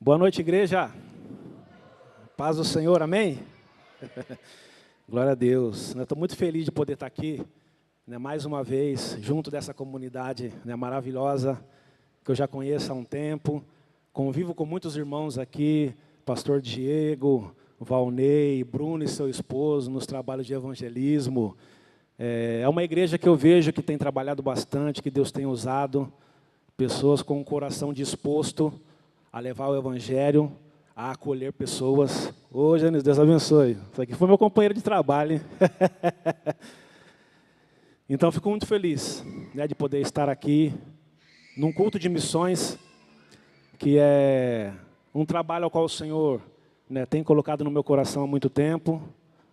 Boa noite, igreja. Paz do Senhor, amém? Glória a Deus. Eu estou muito feliz de poder estar aqui, mais uma vez, junto dessa comunidade maravilhosa, que eu já conheço há um tempo. Convivo com muitos irmãos aqui, pastor Diego, Valnei, Bruno e seu esposo, nos trabalhos de evangelismo. É uma igreja que eu vejo que tem trabalhado bastante, que Deus tem usado pessoas com o coração disposto a levar o evangelho, a acolher pessoas. Ô, Janice, Deus abençoe. Isso aqui foi meu companheiro de trabalho, hein? Então, eu fico muito feliz de poder estar aqui num culto de missões, que é um trabalho ao qual o Senhor tem colocado no meu coração há muito tempo,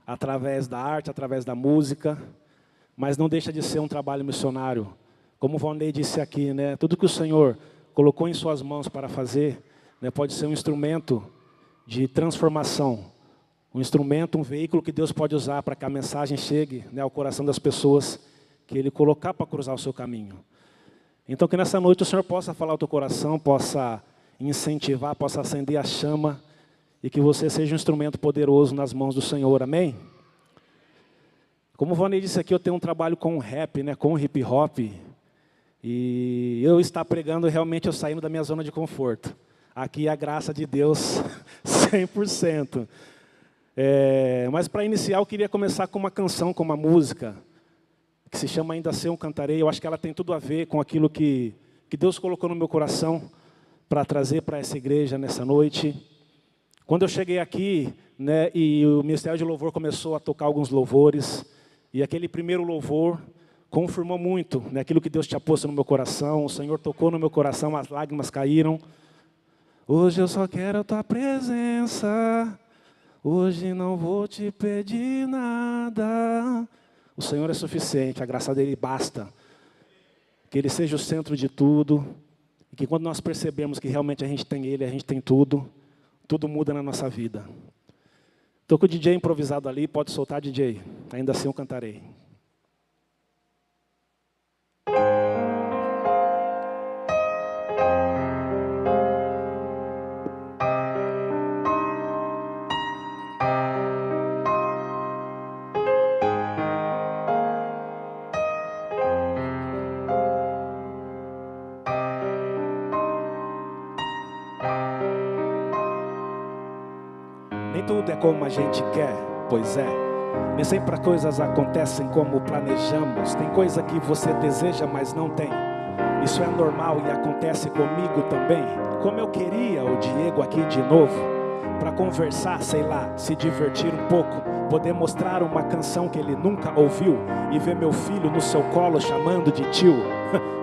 através da arte, através da música, mas não deixa de ser um trabalho missionário. Como o Valnei disse aqui, tudo que o Senhor colocou em suas mãos para fazer, pode ser um instrumento de transformação, um instrumento, um veículo que Deus pode usar para que a mensagem chegue ao coração das pessoas que Ele colocar para cruzar o seu caminho. Então, que nessa noite o Senhor possa falar ao teu coração, possa incentivar, possa acender a chama, e que você seja um instrumento poderoso nas mãos do Senhor, amém? Como o Valnei disse aqui, eu tenho um trabalho com o rap, com o hip hop, e eu estar pregando, realmente eu saindo da minha zona de conforto. Aqui a graça de Deus, 100%. Mas para iniciar, eu queria começar com uma canção, com uma música, que se chama Ainda Assim Eu Cantarei. Eu acho que ela tem tudo a ver com aquilo que Deus colocou no meu coração para trazer para essa igreja nessa noite. Quando eu cheguei aqui, e o Ministério de Louvor começou a tocar alguns louvores, e aquele primeiro louvor confirmou muito aquilo que Deus tinha posto no meu coração. O Senhor tocou no meu coração, as lágrimas caíram. Hoje eu só quero a tua presença, hoje não vou te pedir nada. O Senhor é suficiente, a graça dEle basta. Que Ele seja o centro de tudo, e que quando nós percebemos que realmente a gente tem Ele, a gente tem tudo, tudo muda na nossa vida. Estou com o DJ improvisado ali, pode soltar, DJ. Ainda assim eu cantarei. Nem tudo é como a gente quer, pois é. Nem sempre as coisas acontecem como planejamos. Tem coisa que você deseja, mas não tem. Isso é normal e acontece comigo também. Como eu queria o Diego aqui de novo, para conversar, sei lá, se divertir um pouco, poder mostrar uma canção que ele nunca ouviu e ver meu filho no seu colo chamando de tio.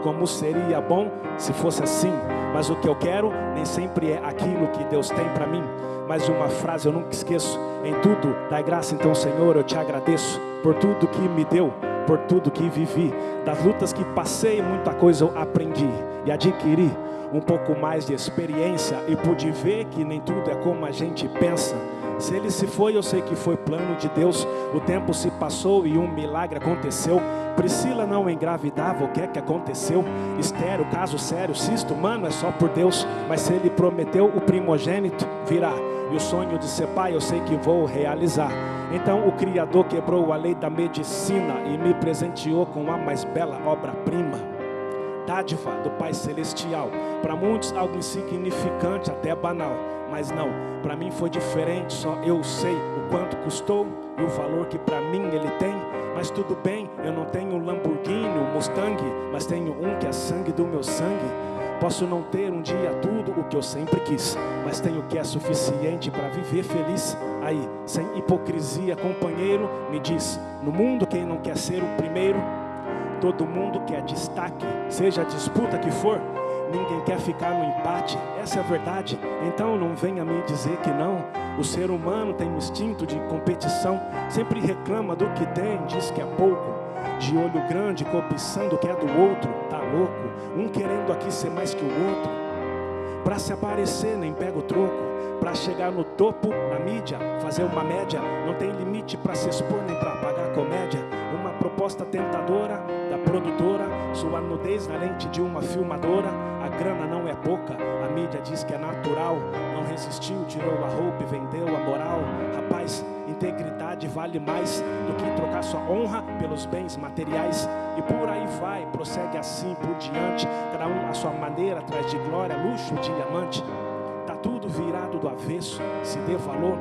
Como seria bom se fosse assim, mas o que eu quero nem sempre é aquilo que Deus tem para mim. Mas uma frase eu nunca esqueço: em tudo dai graça, então Senhor eu te agradeço por tudo que me deu, por tudo que vivi, das lutas que passei, muita coisa eu aprendi e adquiri um pouco mais de experiência, e pude ver que nem tudo é como a gente pensa. Se ele se foi, eu sei que foi plano de Deus. O tempo se passou e um milagre aconteceu. Priscila não engravidava, o que é que aconteceu? Estéreo, caso sério, cisto, mano, é só por Deus. Mas se ele prometeu, o primogênito virá. E o sonho de ser pai eu sei que vou realizar. Então o Criador quebrou a lei da medicina e me presenteou com a mais bela obra-prima. Dádiva do Pai Celestial. Para muitos algo insignificante, até banal. Mas não, para mim foi diferente. Só eu sei o quanto custou e o valor que para mim ele tem. Mas tudo bem, eu não tenho um Lamborghini, um Mustang, mas tenho um que é sangue do meu sangue. Posso não ter um dia tudo o que eu sempre quis, mas tenho o que é suficiente para viver feliz. Aí, sem hipocrisia, companheiro, me diz: no mundo quem não quer ser o primeiro? Todo mundo quer destaque, seja a disputa que for. Ninguém quer ficar no empate, essa é a verdade. Então não venha me dizer que não. O ser humano tem um instinto de competição, sempre reclama do que tem, diz que é pouco. De olho grande, cobiçando o que é do outro, tá louco? Um querendo aqui ser mais que o outro. Pra se aparecer nem pega o troco. Pra chegar no topo, na mídia, fazer uma média. Não tem limite pra se expor nem pra pagar comédia. Uma proposta tentadora da produtora, sua nudez na lente de uma filmadora. A grana não é pouca, a mídia diz que é natural, não resistiu, tirou a roupa e vendeu a moral. Rapaz, integridade vale mais do que trocar sua honra pelos bens materiais. E por aí vai, prossegue assim por diante, cada um à sua maneira, atrás de glória, luxo, diamante. Tá tudo virado do avesso, se dê valor.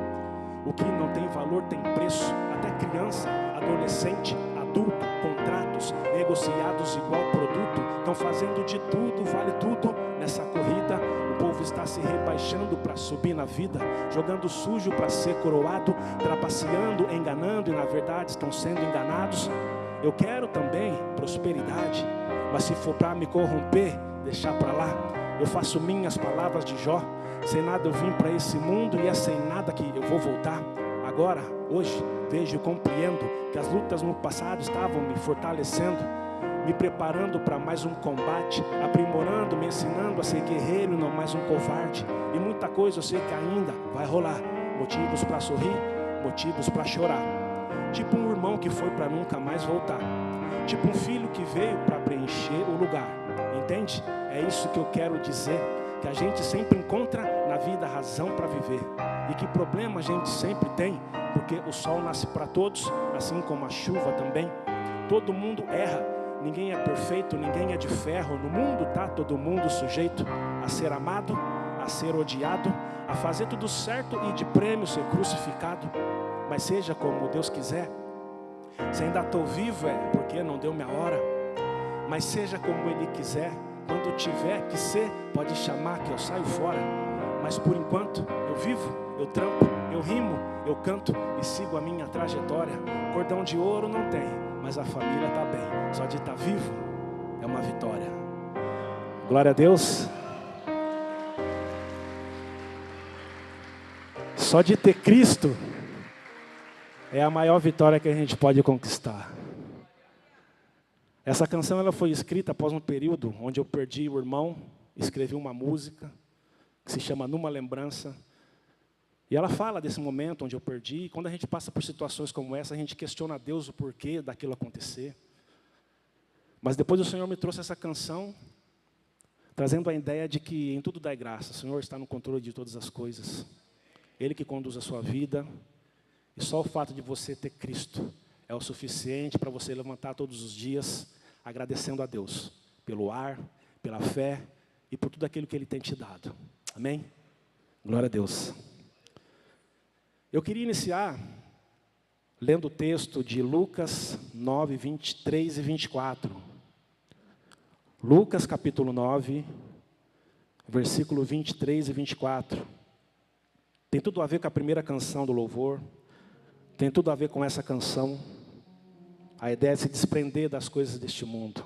O que não tem valor tem preço. Até criança, adolescente, adulto, contratos negociados igual produto. Estão fazendo de tudo, vale tudo nessa corrida. O povo está se rebaixando para subir na vida, jogando sujo para ser coroado, trapaceando, enganando, e na verdade estão sendo enganados. Eu quero também prosperidade, mas se for para me corromper, deixar para lá. Eu faço minhas palavras de Jó. Sem nada eu vim para esse mundo e é sem nada que eu vou voltar. Agora, hoje, vejo e compreendo que as lutas no passado estavam me fortalecendo, me preparando para mais um combate, aprimorando, me ensinando a ser guerreiro e não mais um covarde. E muita coisa eu sei que ainda vai rolar. Motivos para sorrir, motivos para chorar. Tipo um irmão que foi para nunca mais voltar. Tipo um filho que veio para preencher o lugar. Entende? É isso que eu quero dizer. Que a gente sempre encontra na vida razão para viver. E que problema a gente sempre tem, porque o sol nasce para todos, assim como a chuva também. Todo mundo erra, ninguém é perfeito, ninguém é de ferro. No mundo tá todo mundo sujeito a ser amado, a ser odiado, a fazer tudo certo e de prêmio ser crucificado. Mas seja como Deus quiser. Se ainda estou vivo é porque não deu minha hora. Mas seja como Ele quiser. Quando tiver que ser, pode chamar que eu saio fora. Mas por enquanto eu vivo, eu trampo, eu rimo, eu canto e sigo a minha trajetória. Cordão de ouro não tem, mas a família está bem. Só de estar vivo é uma vitória. Glória a Deus. Só de ter Cristo é a maior vitória que a gente pode conquistar. Essa canção ela foi escrita após um período onde eu perdi o irmão, escrevi uma música que se chama Numa Lembrança. E ela fala desse momento onde eu perdi. E quando a gente passa por situações como essa, a gente questiona a Deus o porquê daquilo acontecer. Mas depois o Senhor me trouxe essa canção, trazendo a ideia de que em tudo dá graça. O Senhor está no controle de todas as coisas. Ele que conduz a sua vida. E só o fato de você ter Cristo é o suficiente para você levantar todos os dias, agradecendo a Deus pelo ar, pela fé e por tudo aquilo que Ele tem te dado. Amém? Glória a Deus. Eu queria iniciar lendo o texto de Lucas 9, 23 e 24. Lucas capítulo 9, versículo 23 e 24. Tem tudo a ver com a primeira canção do louvor. Tem tudo a ver com essa canção. A ideia é se desprender das coisas deste mundo.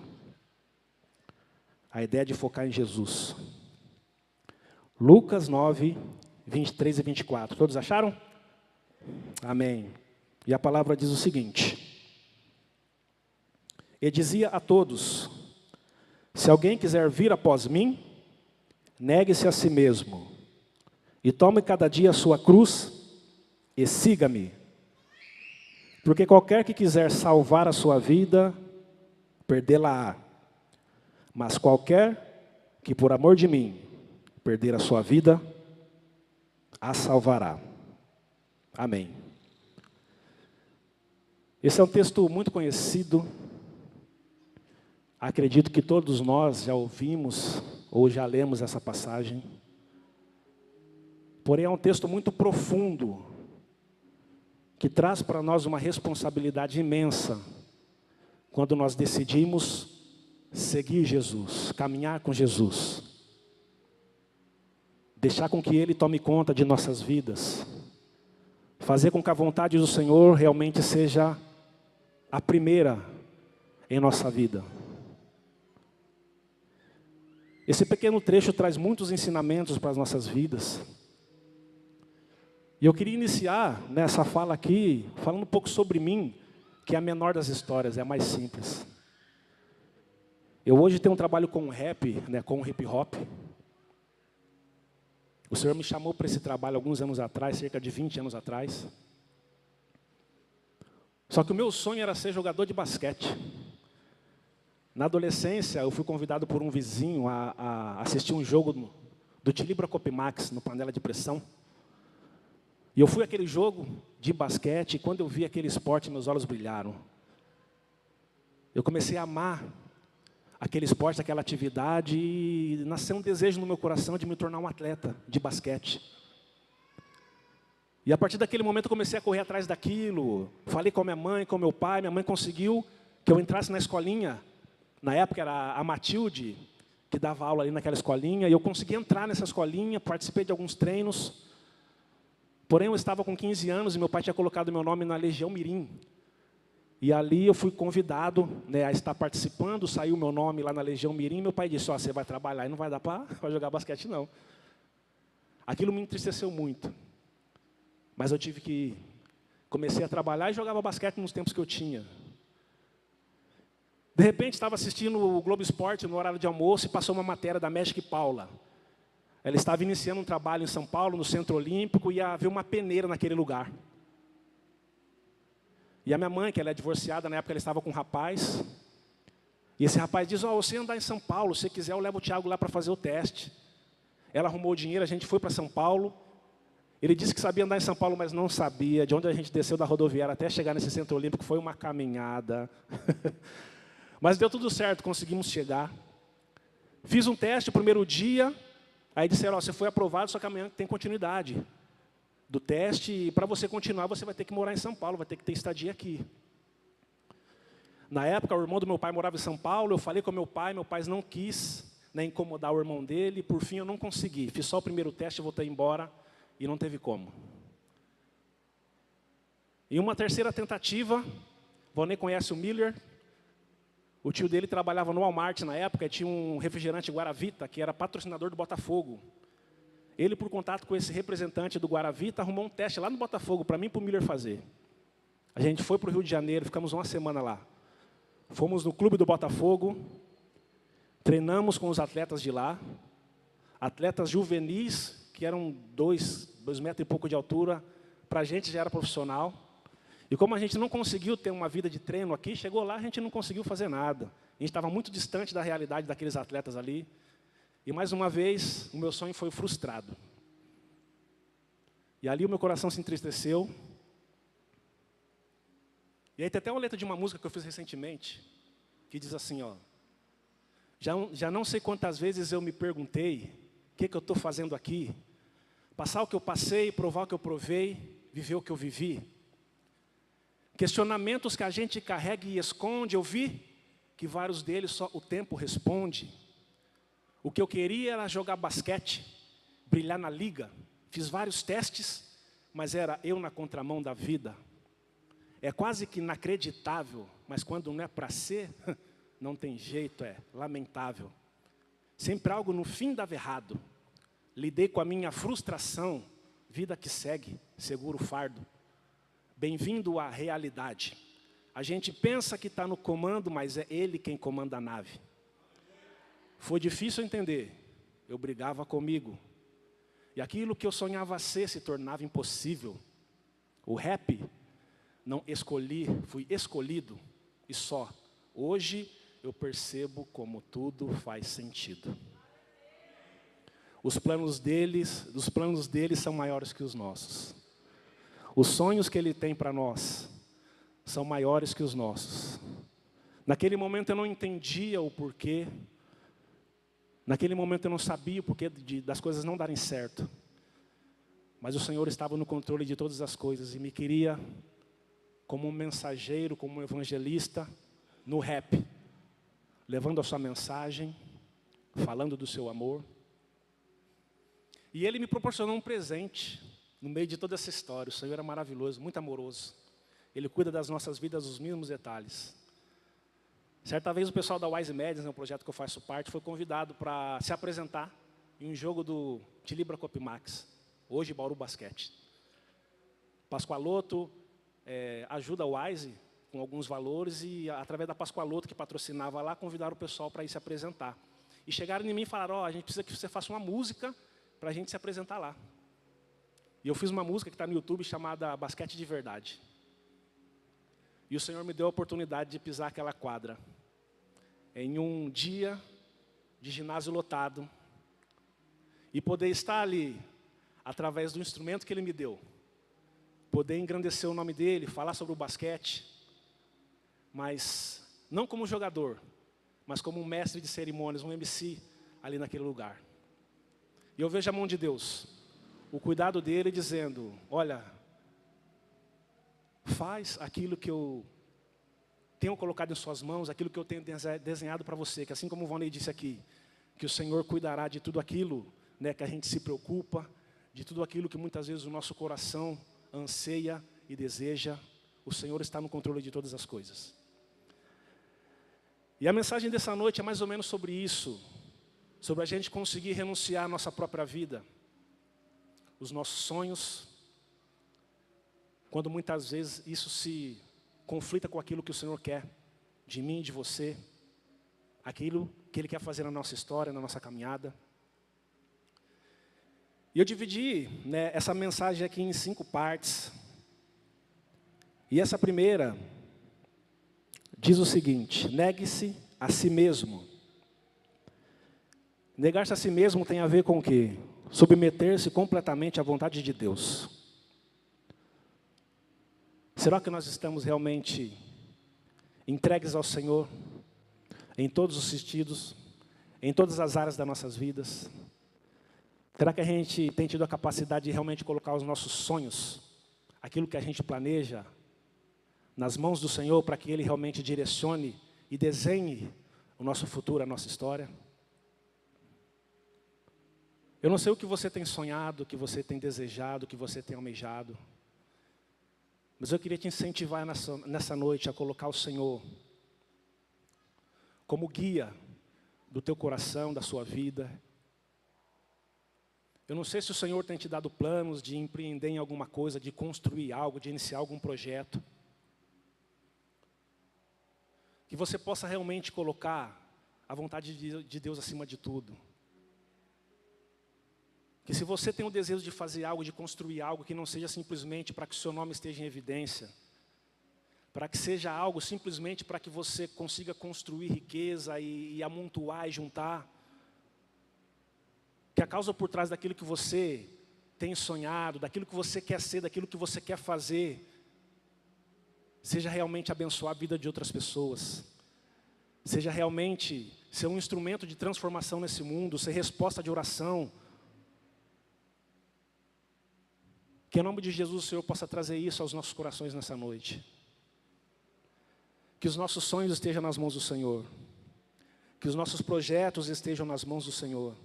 A ideia é de focar em Jesus. Lucas 9, 23 e 24. Todos acharam? Amém. E a palavra diz o seguinte. E dizia a todos: se alguém quiser vir após mim, negue-se a si mesmo. E tome cada dia a sua cruz e siga-me. Porque qualquer que quiser salvar a sua vida, perdê-la-á. Mas qualquer que por amor de mim perder a sua vida, a salvará. Amém. Esse é um texto muito conhecido. Acredito que todos nós já ouvimos ou já lemos essa passagem. Porém, é um texto muito profundo, que traz para nós uma responsabilidade imensa quando nós decidimos seguir Jesus, caminhar com Jesus, deixar com que Ele tome conta de nossas vidas, fazer com que a vontade do Senhor realmente seja a primeira em nossa vida. Esse pequeno trecho traz muitos ensinamentos para as nossas vidas. E eu queria iniciar nessa fala aqui, falando um pouco sobre mim, que é a menor das histórias, é a mais simples. Eu hoje tenho um trabalho com rap, com hip hop. O Senhor me chamou para esse trabalho alguns anos atrás, cerca de 20 anos atrás. Só que o meu sonho era ser jogador de basquete. Na adolescência, eu fui convidado por um vizinho a assistir um jogo do Tilibra Copimax, no panela de pressão. E eu fui àquele jogo de basquete, e quando eu vi aquele esporte, meus olhos brilharam. Eu comecei a amar aquele esporte, aquela atividade, e nasceu um desejo no meu coração de me tornar um atleta de basquete. E a partir daquele momento eu comecei a correr atrás daquilo. Falei com a minha mãe, com meu pai. Minha mãe conseguiu que eu entrasse na escolinha. Na época era a Matilde, que dava aula ali naquela escolinha. E eu consegui entrar nessa escolinha, participei de alguns treinos. Porém, eu estava com 15 anos e meu pai tinha colocado meu nome na Legião Mirim. E ali eu fui convidado, né, a estar participando. Saiu meu nome lá na Legião Mirim. Meu pai disse, você vai trabalhar e não vai dar para jogar basquete, não. Aquilo me entristeceu muito. Mas eu tive que... Comecei a trabalhar e jogava basquete nos tempos que eu tinha. De repente, estava assistindo o Globo Esporte no horário de almoço e passou uma matéria da Magic Paula. Ela estava iniciando um trabalho em São Paulo, no Centro Olímpico, e ia haver uma peneira naquele lugar. E a minha mãe, que ela é divorciada, na época ela estava com um rapaz. E esse rapaz diz, você andar em São Paulo, se quiser eu levo o Thiago lá para fazer o teste. Ela arrumou o dinheiro, a gente foi para São Paulo. Ele disse que sabia andar em São Paulo, mas não sabia. De onde a gente desceu da rodoviária até chegar nesse Centro Olímpico foi uma caminhada. Mas deu tudo certo, conseguimos chegar. Fiz um teste o primeiro dia, aí disseram, você foi aprovado, só que amanhã tem continuidade do teste, e para você continuar, você vai ter que morar em São Paulo, vai ter que ter estadia aqui. Na época, o irmão do meu pai morava em São Paulo, eu falei com meu pai não quis, né, incomodar o irmão dele, por fim eu não consegui. Fiz só o primeiro teste, voltei embora, e não teve como. Em uma terceira tentativa, Vonei conhece o Miller. O tio dele trabalhava no Walmart na época, e tinha um refrigerante Guaravita, que era patrocinador do Botafogo. Ele, por contato com esse representante do Guaravita, arrumou um teste lá no Botafogo, para mim e para o Miller fazer. A gente foi para o Rio de Janeiro, ficamos uma semana lá. Fomos no clube do Botafogo, treinamos com os atletas de lá, atletas juvenis, que eram 2 metros e pouco de altura, para a gente já era profissional. E como a gente não conseguiu ter uma vida de treino aqui, chegou lá, a gente não conseguiu fazer nada. A gente estava muito distante da realidade daqueles atletas ali. E mais uma vez, o meu sonho foi frustrado. E ali o meu coração se entristeceu. E aí tem até uma letra de uma música que eu fiz recentemente, que diz assim, já não sei quantas vezes eu me perguntei, o que eu estou fazendo aqui? Passar o que eu passei, provar o que eu provei, viver o que eu vivi. Questionamentos que a gente carrega e esconde, eu vi que vários deles só o tempo responde. O que eu queria era jogar basquete, brilhar na liga. Fiz vários testes, mas era eu na contramão da vida. É quase que inacreditável, mas quando não é para ser, não tem jeito, é lamentável. Sempre algo no fim dava errado. Lidei com a minha frustração, vida que segue, seguro o fardo. Bem-vindo à realidade. A gente pensa que está no comando, mas é Ele quem comanda a nave. Foi difícil entender, eu brigava comigo. E aquilo que eu sonhava ser se tornava impossível. O rap, não escolhi, fui escolhido e só. Hoje eu percebo como tudo faz sentido. Os planos deles são maiores que os nossos. Os sonhos que Ele tem para nós são maiores que os nossos. Naquele momento eu não entendia o porquê. Naquele momento eu não sabia o porquê das coisas não darem certo. Mas o Senhor estava no controle de todas as coisas e me queria como um mensageiro, como um evangelista no rap, levando a sua mensagem, falando do seu amor. E Ele me proporcionou um presente no meio de toda essa história. O Senhor é maravilhoso, muito amoroso. Ele cuida das nossas vidas nos mínimos detalhes. Certa vez o pessoal da Wise Médias, um projeto que eu faço parte, foi convidado para se apresentar em um jogo do Tilibra Copimax, hoje Bauru Basquete. Pascoaloto ajuda a Wise com alguns valores e através da Pascoaloto, que patrocinava lá, convidaram o pessoal para ir se apresentar. E chegaram em mim e falaram, a gente precisa que você faça uma música para a gente se apresentar lá. E eu fiz uma música que está no YouTube chamada Basquete de Verdade. E o Senhor me deu a oportunidade de pisar aquela quadra. Em um dia de ginásio lotado. e poder estar ali, através do instrumento que Ele me deu, poder engrandecer o nome dEle, falar sobre o basquete, mas não como jogador, mas como um mestre de cerimônias, um MC ali naquele lugar. E eu vejo a mão de Deus, o cuidado dEle dizendo, olha, faz aquilo que eu tenho colocado em suas mãos, aquilo que eu tenho desenhado para você, que assim como o Vonei disse aqui, que o Senhor cuidará de tudo aquilo, né, que a gente se preocupa, de tudo aquilo que muitas vezes o nosso coração anseia e deseja, o Senhor está no controle de todas as coisas. E a mensagem dessa noite é mais ou menos sobre isso, sobre a gente conseguir renunciar à nossa própria vida, os nossos sonhos, quando muitas vezes isso se conflita com aquilo que o Senhor quer de mim, de você, aquilo que Ele quer fazer na nossa história, na nossa caminhada. E eu dividi, né, essa mensagem aqui em 5 partes. E essa primeira diz o seguinte: negue-se a si mesmo. Negar-se a si mesmo tem a ver com o quê? Submeter-se completamente à vontade de Deus. Será que nós estamos realmente entregues ao Senhor em todos os sentidos, em todas as áreas das nossas vidas? Será que a gente tem tido a capacidade de realmente colocar os nossos sonhos, aquilo que a gente planeja, nas mãos do Senhor, para que Ele realmente direcione e desenhe o nosso futuro, a nossa história? Eu não sei o que você tem sonhado, o que você tem desejado, o que você tem almejado, mas eu queria te incentivar nessa noite a colocar o Senhor como guia do teu coração, da sua vida. Eu não sei se o Senhor tem te dado planos de empreender em alguma coisa, de construir algo, de iniciar algum projeto. Que você possa realmente colocar a vontade de Deus acima de tudo. Que se você tem o desejo de fazer algo, de construir algo, que não seja simplesmente para que o seu nome esteja em evidência, para que seja algo simplesmente para que você consiga construir riqueza e amontoar e juntar, que a causa por trás daquilo que você tem sonhado, daquilo que você quer ser, daquilo que você quer fazer, seja realmente abençoar a vida de outras pessoas, seja realmente ser um instrumento de transformação nesse mundo, ser resposta de oração. Que em nome de Jesus o Senhor possa trazer isso aos nossos corações nessa noite. Que os nossos sonhos estejam nas mãos do Senhor. Que os nossos projetos estejam nas mãos do Senhor.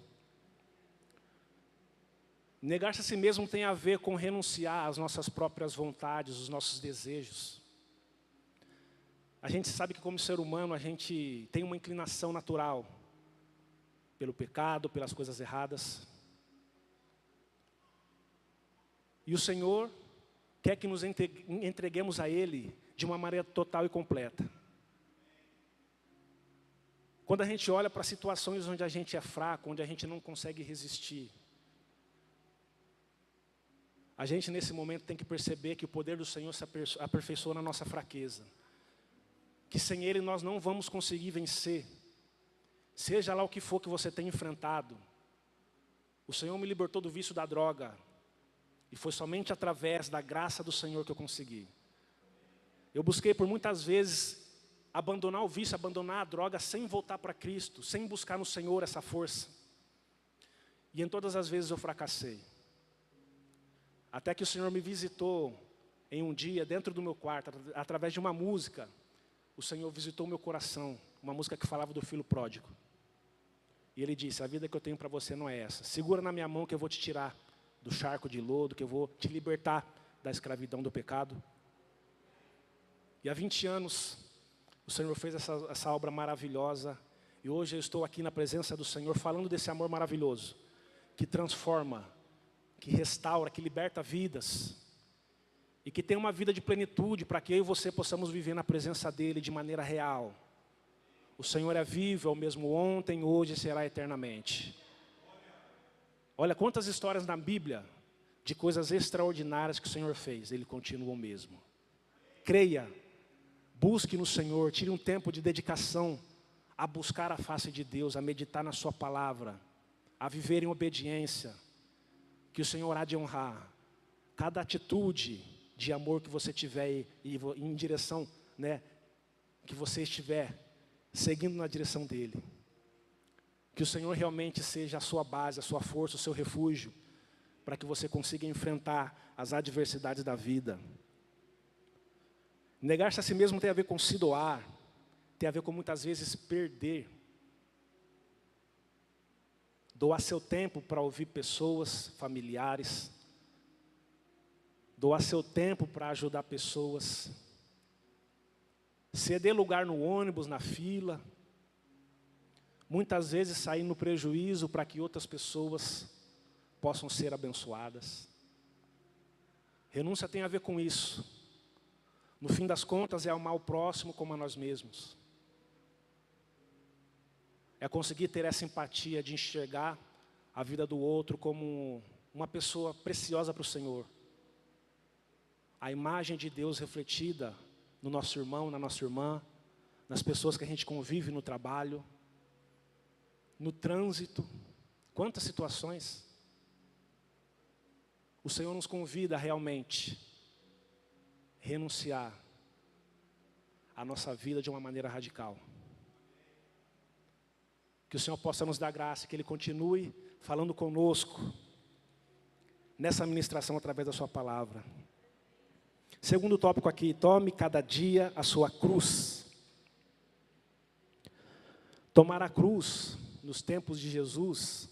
Negar-se a si mesmo tem a ver com renunciar às nossas próprias vontades, os nossos desejos. A gente sabe que como ser humano a gente tem uma inclinação natural pelo pecado, pelas coisas erradas. E o Senhor quer que nos entreguemos a Ele de uma maneira total e completa. Quando a gente olha para situações onde a gente é fraco, onde a gente não consegue resistir, a gente nesse momento tem que perceber que o poder do Senhor se aperfeiçoa na nossa fraqueza. Que sem Ele nós não vamos conseguir vencer. Seja lá o que for que você tenha enfrentado. O Senhor me libertou do vício da droga. E foi somente através da graça do Senhor que eu consegui. Eu busquei por muitas vezes abandonar o vício, abandonar a droga sem voltar para Cristo, sem buscar no Senhor essa força. E em todas as vezes eu fracassei. Até que o Senhor me visitou em um dia dentro do meu quarto, através de uma música. O Senhor visitou o meu coração, uma música que falava do filho pródigo. E Ele disse: a vida que eu tenho para você não é essa. Segura na minha mão que eu vou te tirar do charco de lodo, que eu vou te libertar da escravidão do pecado. E há 20 anos, o Senhor fez essa obra maravilhosa. E hoje eu estou aqui na presença do Senhor, falando desse amor maravilhoso, que transforma, que restaura, que liberta vidas. E que tem uma vida de plenitude, para que eu e você possamos viver na presença dEle de maneira real. O Senhor é vivo, é o mesmo ontem, hoje e será eternamente. Olha quantas histórias na Bíblia de coisas extraordinárias que o Senhor fez. Ele continua o mesmo. Creia, busque no Senhor, tire um tempo de dedicação a buscar a face de Deus, a meditar na sua palavra, a viver em obediência, que o Senhor há de honrar cada atitude de amor que você tiver e em direção, né, que você estiver seguindo na direção dEle. Que o Senhor realmente seja a sua base, a sua força, o seu refúgio, para que você consiga enfrentar as adversidades da vida. Negar-se a si mesmo tem a ver com se doar, tem a ver com muitas vezes perder. Doar seu tempo para ouvir pessoas, familiares. Doar seu tempo para ajudar pessoas. Ceder lugar no ônibus, na fila. Muitas vezes sair no prejuízo para que outras pessoas possam ser abençoadas. Renúncia tem a ver com isso. No fim das contas, é amar o próximo como a nós mesmos. É conseguir ter essa empatia de enxergar a vida do outro como uma pessoa preciosa para o Senhor. A imagem de Deus refletida no nosso irmão, na nossa irmã, nas pessoas que a gente convive no trabalho, no trânsito. Quantas situações. O Senhor nos convida a realmente renunciar à nossa vida de uma maneira radical. Que o Senhor possa nos dar graça, que Ele continue falando conosco nessa ministração através da sua palavra. Segundo tópico aqui, tome cada dia a sua cruz. Tomar a cruz, nos tempos de Jesus,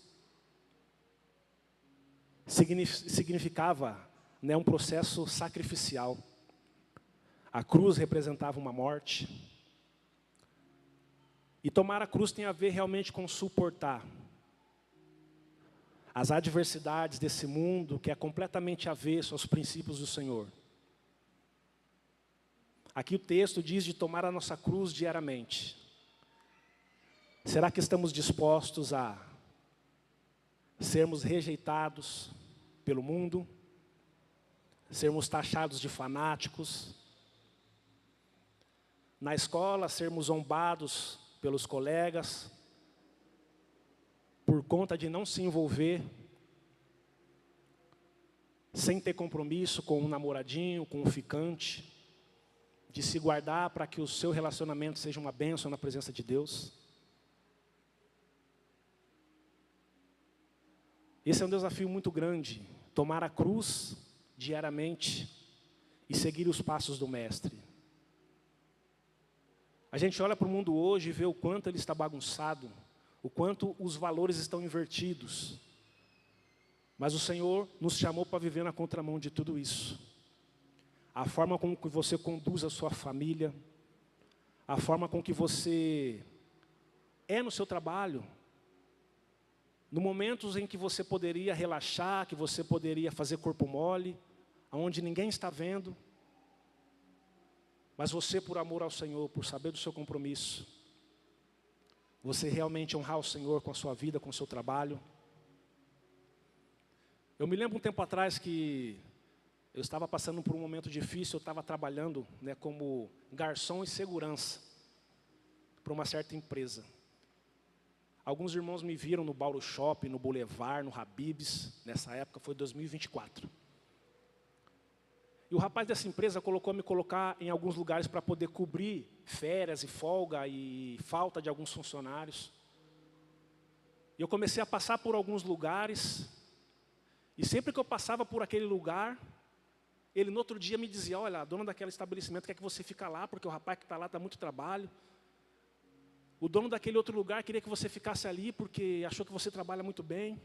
significava, né, um processo sacrificial. A cruz representava uma morte. E tomar a cruz tem a ver realmente com suportar as adversidades desse mundo que é completamente avesso aos princípios do Senhor. Aqui o texto diz de tomar a nossa cruz diariamente. Será que estamos dispostos a sermos rejeitados pelo mundo? Sermos taxados de fanáticos? Na escola, sermos zombados pelos colegas, por conta de não se envolver, sem ter compromisso com um namoradinho, com um ficante, de se guardar para que o seu relacionamento seja uma bênção na presença de Deus. Esse é um desafio muito grande, tomar a cruz diariamente e seguir os passos do Mestre. A gente olha para o mundo hoje e vê o quanto ele está bagunçado, o quanto os valores estão invertidos. Mas o Senhor nos chamou para viver na contramão de tudo isso. A forma como que você conduz a sua família, a forma com que você é no seu trabalho, no momentos em que você poderia relaxar, que você poderia fazer corpo mole, onde ninguém está vendo, mas você, por amor ao Senhor, por saber do seu compromisso, você realmente honrar o Senhor com a sua vida, com o seu trabalho. Eu me lembro um tempo atrás que eu estava passando por um momento difícil, eu estava trabalhando, né, como garçom e segurança para uma certa empresa. Alguns irmãos me viram no Bauru Shopping, no Boulevard, no Habib's, nessa época foi 2024. E o rapaz dessa empresa me colocar em alguns lugares para poder cobrir férias e folga e falta de alguns funcionários. E eu comecei a passar por alguns lugares, e sempre que eu passava por aquele lugar, ele no outro dia me dizia, olha, a dona daquele estabelecimento quer que você fique lá, porque o rapaz que está lá dá muito trabalho. O dono daquele outro lugar queria que você ficasse ali, porque achou que você trabalha muito bem.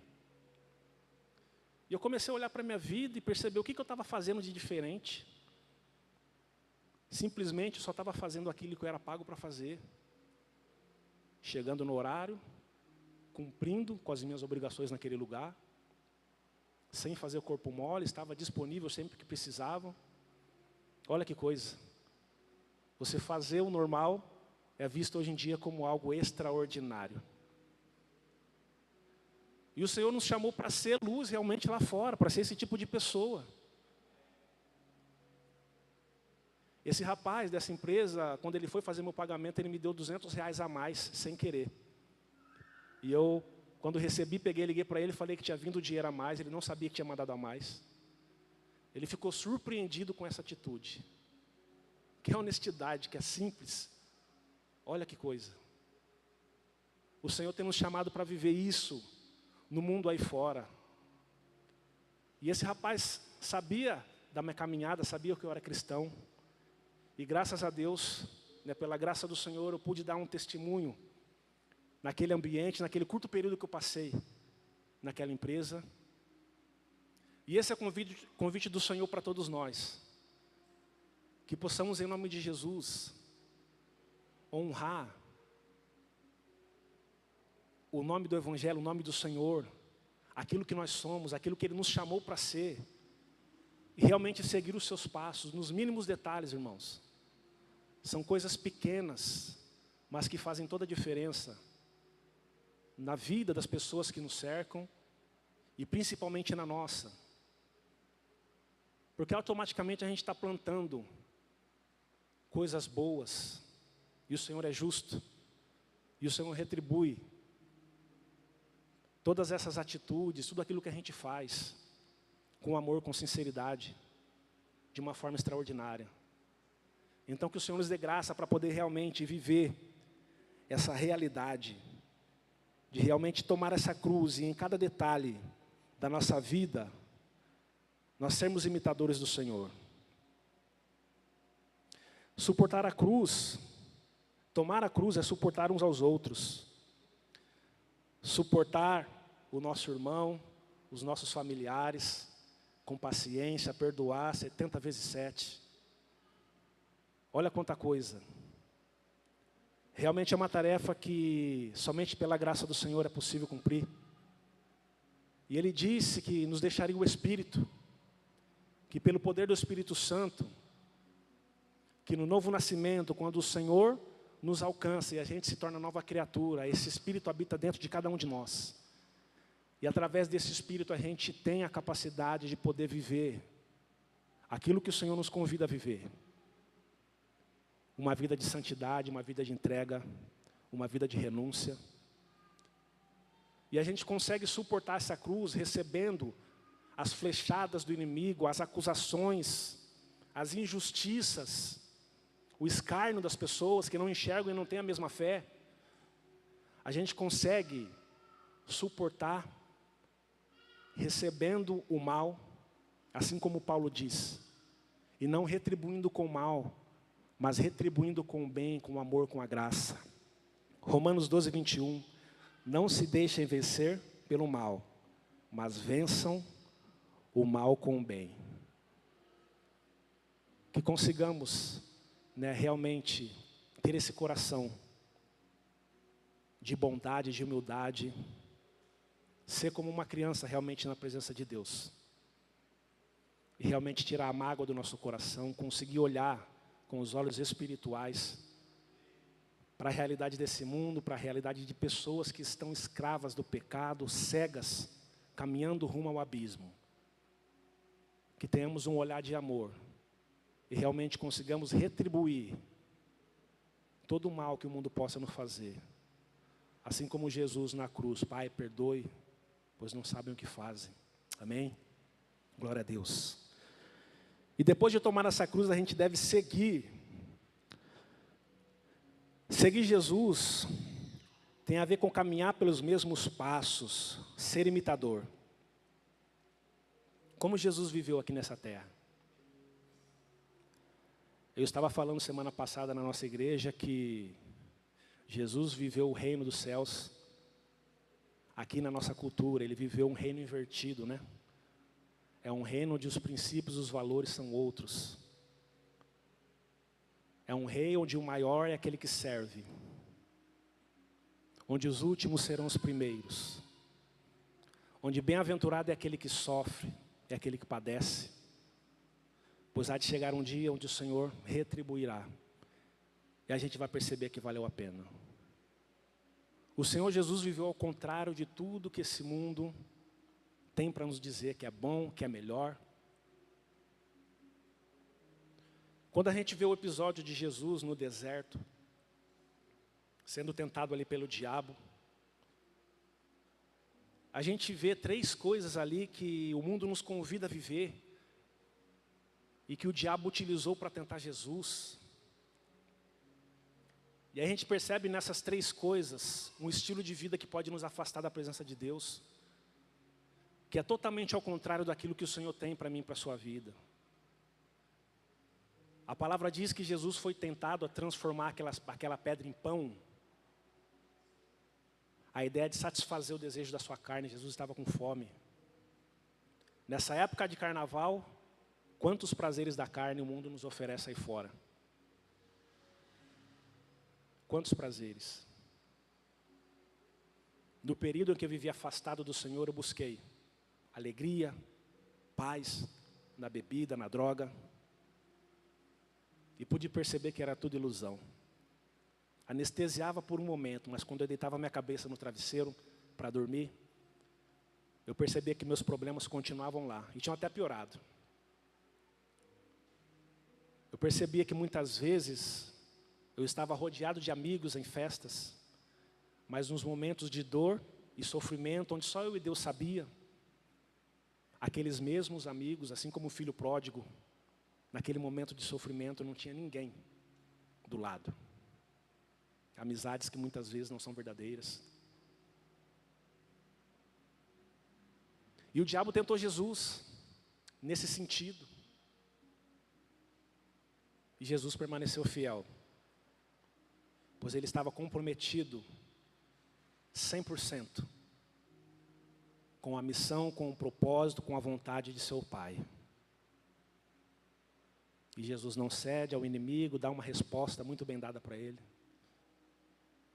E eu comecei a olhar para a minha vida e perceber o que eu estava fazendo de diferente. Simplesmente eu só estava fazendo aquilo que eu era pago para fazer. Chegando no horário, cumprindo com as minhas obrigações naquele lugar, sem fazer o corpo mole, estava disponível sempre que precisavam. Olha que coisa. Você fazer o normal é visto hoje em dia como algo extraordinário. E o Senhor nos chamou para ser luz realmente lá fora, para ser esse tipo de pessoa. Esse rapaz dessa empresa, quando ele foi fazer meu pagamento, ele me deu R$200 a mais, sem querer. E eu Quando recebi, peguei, liguei para ele, falei que tinha vindo dinheiro a mais, ele não sabia que tinha mandado a mais. Ele ficou surpreendido com essa atitude. Que é honestidade, que é simples. Olha que coisa. O Senhor tem nos chamado para viver isso no mundo aí fora. E esse rapaz sabia da minha caminhada, sabia que eu era cristão. E graças a Deus, né, pela graça do Senhor, eu pude dar um testemunho naquele ambiente, naquele curto período que eu passei naquela empresa. E esse é o convite do Senhor para todos nós. Que possamos, em nome de Jesus, honrar o nome do Evangelho, o nome do Senhor, aquilo que nós somos, aquilo que Ele nos chamou para ser, e realmente seguir os seus passos, nos mínimos detalhes, irmãos. São coisas pequenas, mas que fazem toda a diferença na vida das pessoas que nos cercam, e principalmente na nossa. Porque automaticamente a gente está plantando coisas boas, e o Senhor é justo, e o Senhor retribui todas essas atitudes, tudo aquilo que a gente faz, com amor, com sinceridade, de uma forma extraordinária. Então que o Senhor nos dê graça para poder realmente viver essa realidade, de realmente tomar essa cruz e em cada detalhe da nossa vida, nós sermos imitadores do Senhor. Suportar a cruz, tomar a cruz é suportar uns aos outros. Suportar o nosso irmão, os nossos familiares, com paciência, perdoar 70 vezes 7. Olha quanta coisa. Realmente é uma tarefa que somente pela graça do Senhor é possível cumprir. E Ele disse que nos deixaria o Espírito, que pelo poder do Espírito Santo, que no novo nascimento, quando o Senhor nos alcança e a gente se torna nova criatura, esse Espírito habita dentro de cada um de nós. E através desse Espírito a gente tem a capacidade de poder viver aquilo que o Senhor nos convida a viver. Uma vida de santidade, uma vida de entrega, uma vida de renúncia. E a gente consegue suportar essa cruz recebendo as flechadas do inimigo, as acusações, as injustiças, o escárnio das pessoas que não enxergam e não têm a mesma fé. A gente consegue suportar recebendo o mal, assim como Paulo diz, e não retribuindo com o mal, mas retribuindo com o bem, com o amor, com a graça. Romanos 12, 21. Não se deixem vencer pelo mal, mas vençam o mal com o bem. Que consigamos, né, realmente ter esse coração de bondade, de humildade, ser como uma criança realmente na presença de Deus. E realmente tirar a mágoa do nosso coração, conseguir olhar com os olhos espirituais para a realidade desse mundo, para a realidade de pessoas que estão escravas do pecado, cegas, caminhando rumo ao abismo. Que tenhamos um olhar de amor e realmente consigamos retribuir todo o mal que o mundo possa nos fazer. Assim como Jesus na cruz, Pai, perdoe, pois não sabem o que fazem. Amém? Glória a Deus. E depois de tomar essa cruz, a gente deve seguir. Seguir Jesus tem a ver com caminhar pelos mesmos passos, ser imitador. Como Jesus viveu aqui nessa terra. Eu estava falando semana passada na nossa igreja que Jesus viveu o reino dos céus. Aqui na nossa cultura, Ele viveu um reino invertido, né? É um reino onde os princípios e os valores são outros. É um rei onde o maior é aquele que serve. Onde os últimos serão os primeiros. Onde bem-aventurado é aquele que sofre, é aquele que padece. Pois há de chegar um dia onde o Senhor retribuirá. E a gente vai perceber que valeu a pena. O Senhor Jesus viveu ao contrário de tudo que esse mundo tem para nos dizer que é bom, que é melhor. Quando a gente vê o episódio de Jesus no deserto, sendo tentado ali pelo diabo, a gente vê 3 coisas ali que o mundo nos convida a viver e que o diabo utilizou para tentar Jesus. E aí a gente percebe nessas 3 coisas um estilo de vida que pode nos afastar da presença de Deus, que é totalmente ao contrário daquilo que o Senhor tem para mim e para a sua vida. A palavra diz que Jesus foi tentado a transformar aquela pedra em pão. A ideia é de satisfazer o desejo da sua carne. Jesus estava com fome. Nessa época de carnaval, quantos prazeres da carne o mundo nos oferece aí fora? Quantos prazeres? No período em que eu vivi afastado do Senhor, eu busquei alegria, paz, na bebida, na droga. E pude perceber que era tudo ilusão. Anestesiava por um momento, mas quando eu deitava minha cabeça no travesseiro para dormir, eu percebia que meus problemas continuavam lá, e tinham até piorado. Eu percebia que muitas vezes eu estava rodeado de amigos em festas, mas nos momentos de dor e sofrimento, onde só eu e Deus sabia, aqueles mesmos amigos, assim como o filho pródigo, naquele momento de sofrimento não tinha ninguém do lado. Amizades que muitas vezes não são verdadeiras. E o diabo tentou Jesus nesse sentido. E Jesus permaneceu fiel, pois ele estava comprometido 100% com a missão, com o propósito, com a vontade de seu Pai. E Jesus não cede ao inimigo, dá uma resposta muito bem dada para ele.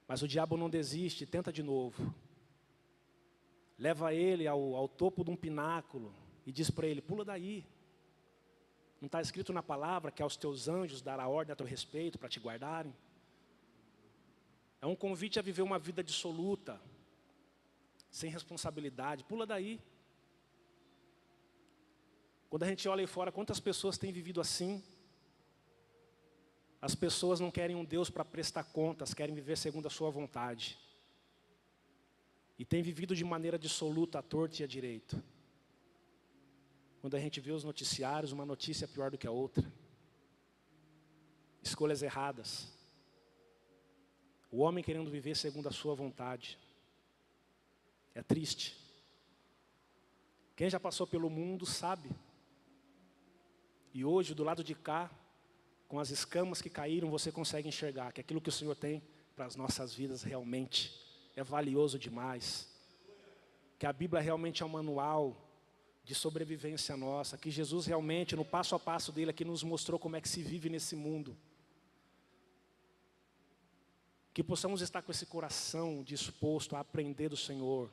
Mas o diabo não desiste, tenta de novo. Leva ele ao topo de um pináculo e diz para ele, pula daí. Não está escrito na palavra que aos teus anjos dará ordem a teu respeito para te guardarem? É um convite a viver uma vida dissoluta, sem responsabilidade. Pula daí. Quando a gente olha aí fora, quantas pessoas têm vivido assim? As pessoas não querem um Deus para prestar contas, querem viver segundo a sua vontade. E têm vivido de maneira dissoluta, à torta e à direito. Quando a gente vê os noticiários, uma notícia é pior do que a outra. Escolhas erradas. O homem querendo viver segundo a sua vontade. É triste. Quem já passou pelo mundo sabe. E hoje, do lado de cá, com as escamas que caíram, você consegue enxergar que aquilo que o Senhor tem para as nossas vidas realmente é valioso demais. Que a Bíblia realmente é um manual de sobrevivência nossa. Que Jesus realmente, no passo a passo dele aqui, nos mostrou como é que se vive nesse mundo. Que possamos estar com esse coração disposto a aprender do Senhor,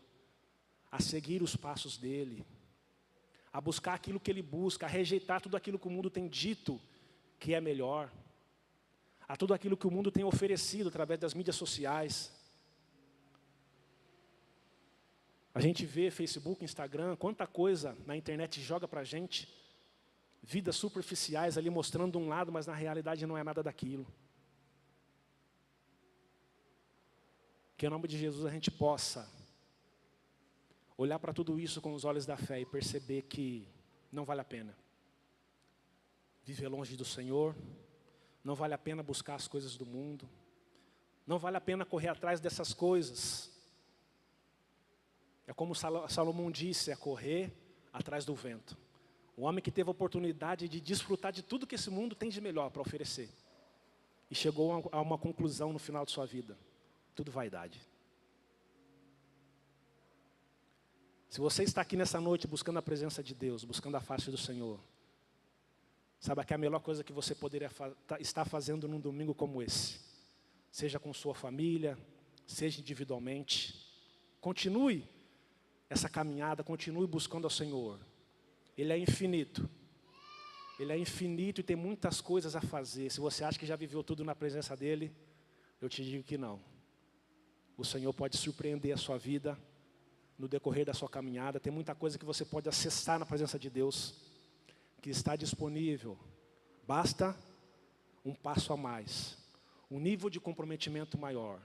a seguir os passos dele, a buscar aquilo que ele busca, a rejeitar tudo aquilo que o mundo tem dito que é melhor, a tudo aquilo que o mundo tem oferecido através das mídias sociais. A gente vê Facebook, Instagram, quanta coisa na internet joga para a gente, vidas superficiais ali mostrando um lado, mas na realidade não é nada daquilo. Que em nome de Jesus a gente possa olhar para tudo isso com os olhos da fé e perceber que não vale a pena viver longe do Senhor, não vale a pena buscar as coisas do mundo, não vale a pena correr atrás dessas coisas. É como Salomão disse, é correr atrás do vento. O homem que teve a oportunidade de desfrutar de tudo que esse mundo tem de melhor para oferecer. E chegou a uma conclusão no final de sua vida. Tudo vaidade. Se você está aqui nessa noite buscando a presença de Deus, buscando a face do Senhor, saiba que a melhor coisa que você poderia estar fazendo num domingo como esse, seja com sua família, seja individualmente, continue essa caminhada, continue buscando ao Senhor. Ele é infinito. Ele é infinito e tem muitas coisas a fazer. Se você acha que já viveu tudo na presença dEle, eu te digo que não. O Senhor pode surpreender a sua vida no decorrer da sua caminhada. Tem muita coisa que você pode acessar na presença de Deus, que está disponível. Basta um passo a mais, um nível de comprometimento maior,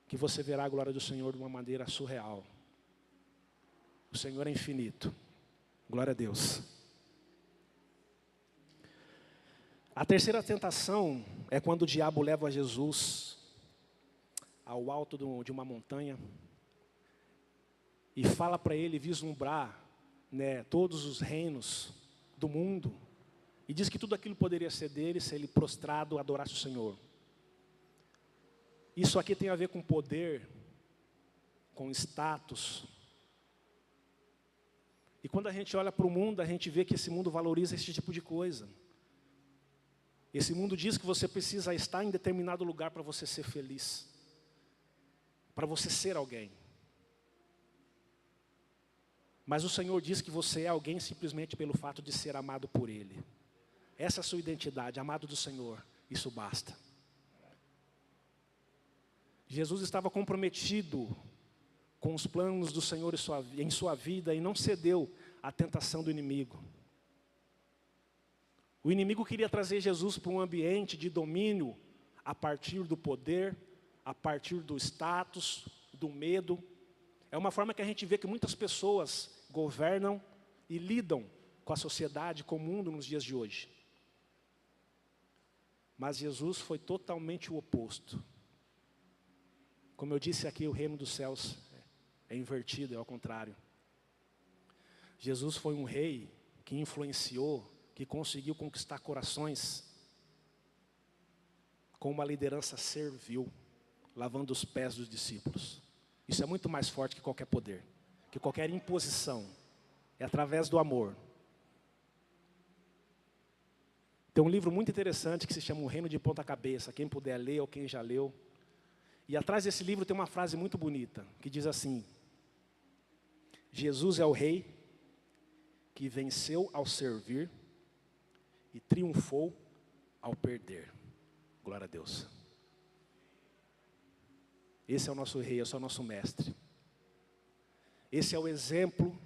que você verá a glória do Senhor de uma maneira surreal. O Senhor é infinito. Glória a Deus. A terceira tentação é quando o diabo leva Jesus ao alto de uma montanha e fala para ele vislumbrar, né, todos os reinos do mundo. E diz que tudo aquilo poderia ser dele se ele prostrado adorasse o Senhor. Isso aqui tem a ver com poder, com status. E quando a gente olha para o mundo, a gente vê que esse mundo valoriza esse tipo de coisa. Esse mundo diz que você precisa estar em determinado lugar para você ser feliz. Para você ser alguém. Mas o Senhor diz que você é alguém simplesmente pelo fato de ser amado por Ele. Essa é a sua identidade, amado do Senhor. Isso basta. Jesus estava comprometido com os planos do Senhor em sua vida e não cedeu à tentação do inimigo. O inimigo queria trazer Jesus para um ambiente de domínio a partir do poder, a partir do status, do medo. É uma forma que a gente vê que muitas pessoas governam e lidam com a sociedade, com o mundo nos dias de hoje. Mas Jesus foi totalmente o oposto. Como eu disse aqui, o reino dos céus é invertido, é ao contrário. Jesus foi um rei que influenciou, que conseguiu conquistar corações com uma liderança servil, lavando os pés dos discípulos. Isso é muito mais forte que qualquer poder, que qualquer imposição. É através do amor. Tem um livro muito interessante que se chama O Reino de Ponta Cabeça. Quem puder ler ou quem já leu. E atrás desse livro tem uma frase muito bonita, que diz assim: Jesus é o rei que venceu ao servir e triunfou ao perder. Glória a Deus. Esse é o nosso rei, esse é o nosso mestre. Esse é o exemplo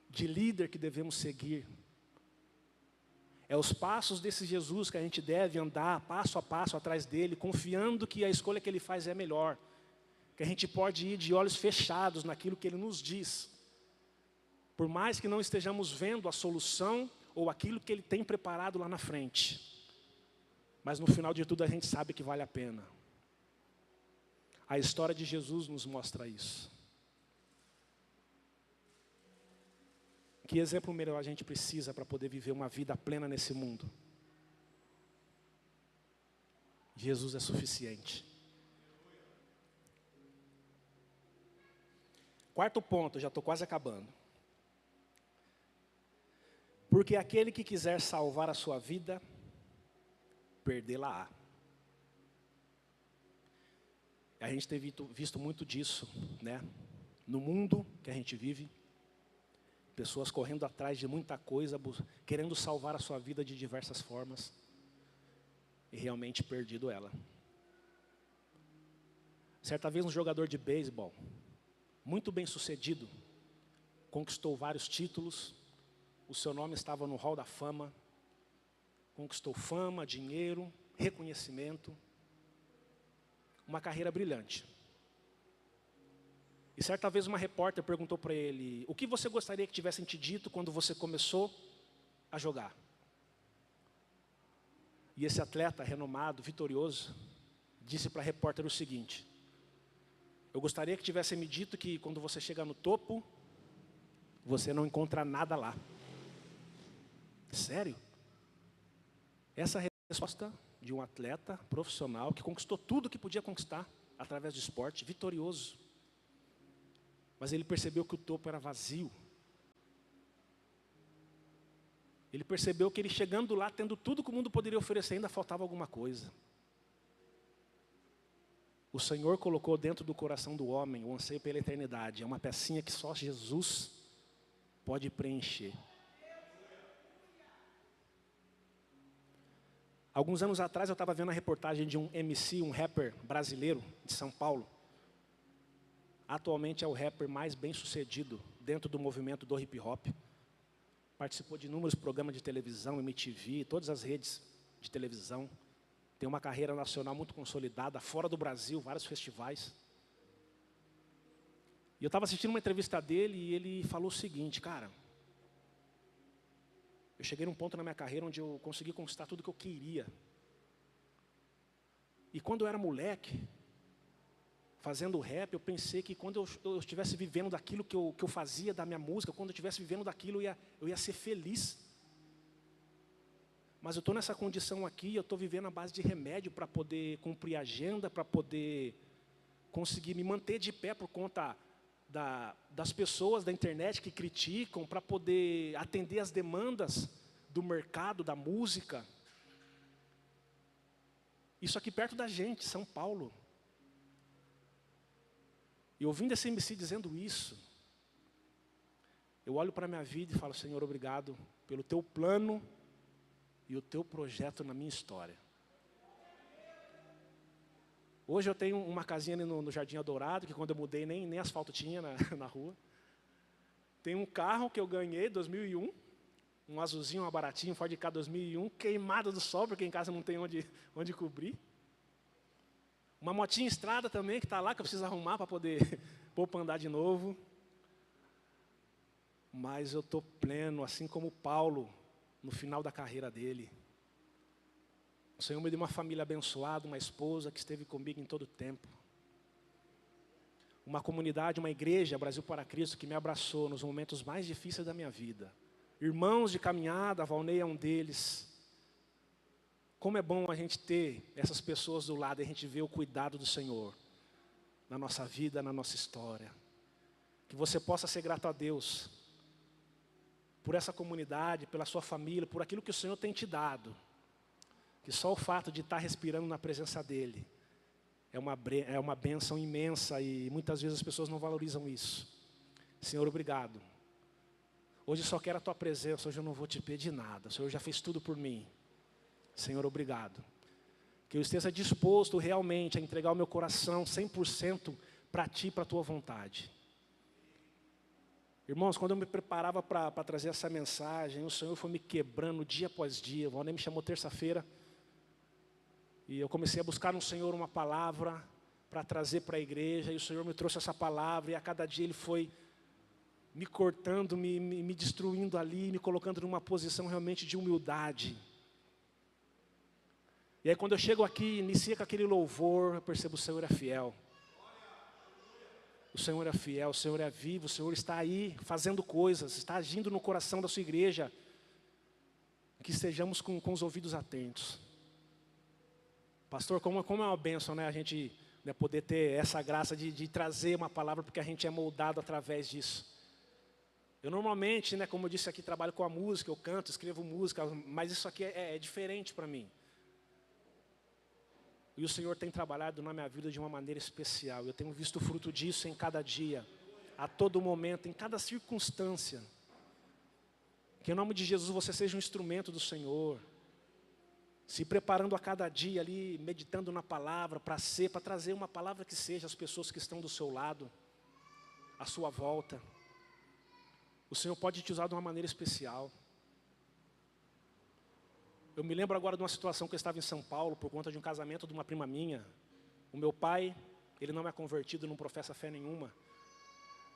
de líder que devemos seguir. É os passos desse Jesus que a gente deve andar passo a passo atrás dele, confiando que a escolha que ele faz é melhor. Que a gente pode ir de olhos fechados naquilo que ele nos diz. Por mais que não estejamos vendo a solução ou aquilo que ele tem preparado lá na frente. Mas no final de tudo a gente sabe que vale a pena. A história de Jesus nos mostra isso. Que exemplo melhor a gente precisa para poder viver uma vida plena nesse mundo? Jesus é suficiente. Quarto ponto, já estou quase acabando. Porque aquele que quiser salvar a sua vida, perdê-la-á. A gente tem visto muito disso, né? No mundo que a gente vive. Pessoas correndo atrás de muita coisa, querendo salvar a sua vida de diversas formas. E realmente perdido ela. Certa vez um jogador de beisebol, muito bem sucedido, conquistou vários títulos. O seu nome estava no Hall da Fama. Conquistou fama, dinheiro, reconhecimento. Uma carreira brilhante. E certa vez uma repórter perguntou para ele: o que você gostaria que tivessem te dito quando você começou a jogar? E esse atleta renomado, vitorioso, disse para a repórter o seguinte: eu gostaria que tivessem me dito que quando você chega no topo, você não encontra nada lá. Sério? Essa é a resposta de um atleta profissional que conquistou tudo que podia conquistar através do esporte, vitorioso. Mas ele percebeu que o topo era vazio. Ele percebeu que ele chegando lá, tendo tudo que o mundo poderia oferecer, ainda faltava alguma coisa. O Senhor colocou dentro do coração do homem o anseio pela eternidade. É uma pecinha que só Jesus pode preencher. Alguns anos atrás eu estava vendo a reportagem de um MC, um rapper brasileiro de São Paulo. Atualmente é o rapper mais bem sucedido dentro do movimento do hip hop. Participou de inúmeros programas de televisão, MTV, todas as redes de televisão. Tem uma carreira nacional muito consolidada, fora do Brasil, vários festivais. E eu estava assistindo uma entrevista dele e ele falou o seguinte, cara, eu cheguei num ponto na minha carreira onde eu consegui conquistar tudo que eu queria. E quando eu era moleque, fazendo rap, eu pensei que quando eu estivesse vivendo daquilo que eu fazia, da minha música, quando eu estivesse vivendo daquilo, eu ia ser feliz. Mas eu estou nessa condição aqui, eu estou vivendo à base de remédio para poder cumprir a agenda, para poder conseguir me manter de pé por conta das pessoas da internet que criticam, para poder atender as demandas do mercado, da música. Isso aqui perto da gente, São Paulo. E ouvindo esse MC dizendo isso, eu olho para a minha vida e falo, Senhor, obrigado pelo teu plano e o teu projeto na minha história. Hoje eu tenho uma casinha ali no Jardim Eldorado, que quando eu mudei nem asfalto tinha na rua. Tenho um carro que eu ganhei em 2001, um azulzinho, uma baratinho, Ford Ka 2001, queimado do sol, porque em casa não tem onde cobrir. Uma motinha estrada também, que está lá, que eu preciso arrumar para poder pôr para andar de novo. Mas eu estou pleno, assim como Paulo, no final da carreira dele. O Senhor me deu uma família abençoada, uma esposa que esteve comigo em todo o tempo. Uma comunidade, uma igreja, Brasil para Cristo, que me abraçou nos momentos mais difíceis da minha vida. Irmãos de caminhada, a Valnei é um deles. Como é bom a gente ter essas pessoas do lado e a gente ver o cuidado do Senhor na nossa vida, na nossa história. Que você possa ser grato a Deus por essa comunidade, pela sua família, por aquilo que o Senhor tem te dado. Que só o fato de estar respirando na presença dEle é uma bênção imensa e muitas vezes as pessoas não valorizam isso. Senhor, obrigado. Hoje eu só quero a Tua presença, hoje eu não vou te pedir nada. O Senhor já fez tudo por mim. Senhor, obrigado. Que eu esteja disposto realmente a entregar o meu coração 100% para Ti, para a Tua vontade. Irmãos, quando eu me preparava para trazer essa mensagem, o Senhor foi me quebrando dia após dia. O Valnei me chamou terça-feira. E eu comecei a buscar no Senhor uma palavra para trazer para a igreja. E o Senhor me trouxe essa palavra. E a cada dia Ele foi me cortando, me destruindo ali, me colocando numa posição realmente de humildade. E aí quando eu chego aqui, inicia com aquele louvor, eu percebo o Senhor é fiel. O Senhor é fiel, o Senhor é vivo, o Senhor está aí fazendo coisas, está agindo no coração da sua igreja. Que estejamos com os ouvidos atentos. Pastor, como é uma bênção, né, a gente poder ter essa graça de trazer uma palavra, porque a gente é moldado através disso. Eu normalmente, como eu disse aqui, trabalho com a música, eu canto, escrevo música, mas isso aqui é diferente para mim. E o Senhor tem trabalhado na minha vida de uma maneira especial. Eu tenho visto o fruto disso em cada dia, a todo momento, em cada circunstância. Que em nome de Jesus você seja um instrumento do Senhor. Se preparando a cada dia ali, meditando na palavra, para trazer uma palavra que seja às pessoas que estão do seu lado, à sua volta. O Senhor pode te usar de uma maneira especial. Eu me lembro agora de uma situação que eu estava em São Paulo, por conta de um casamento de uma prima minha. O meu pai, ele não é convertido, não professa fé nenhuma.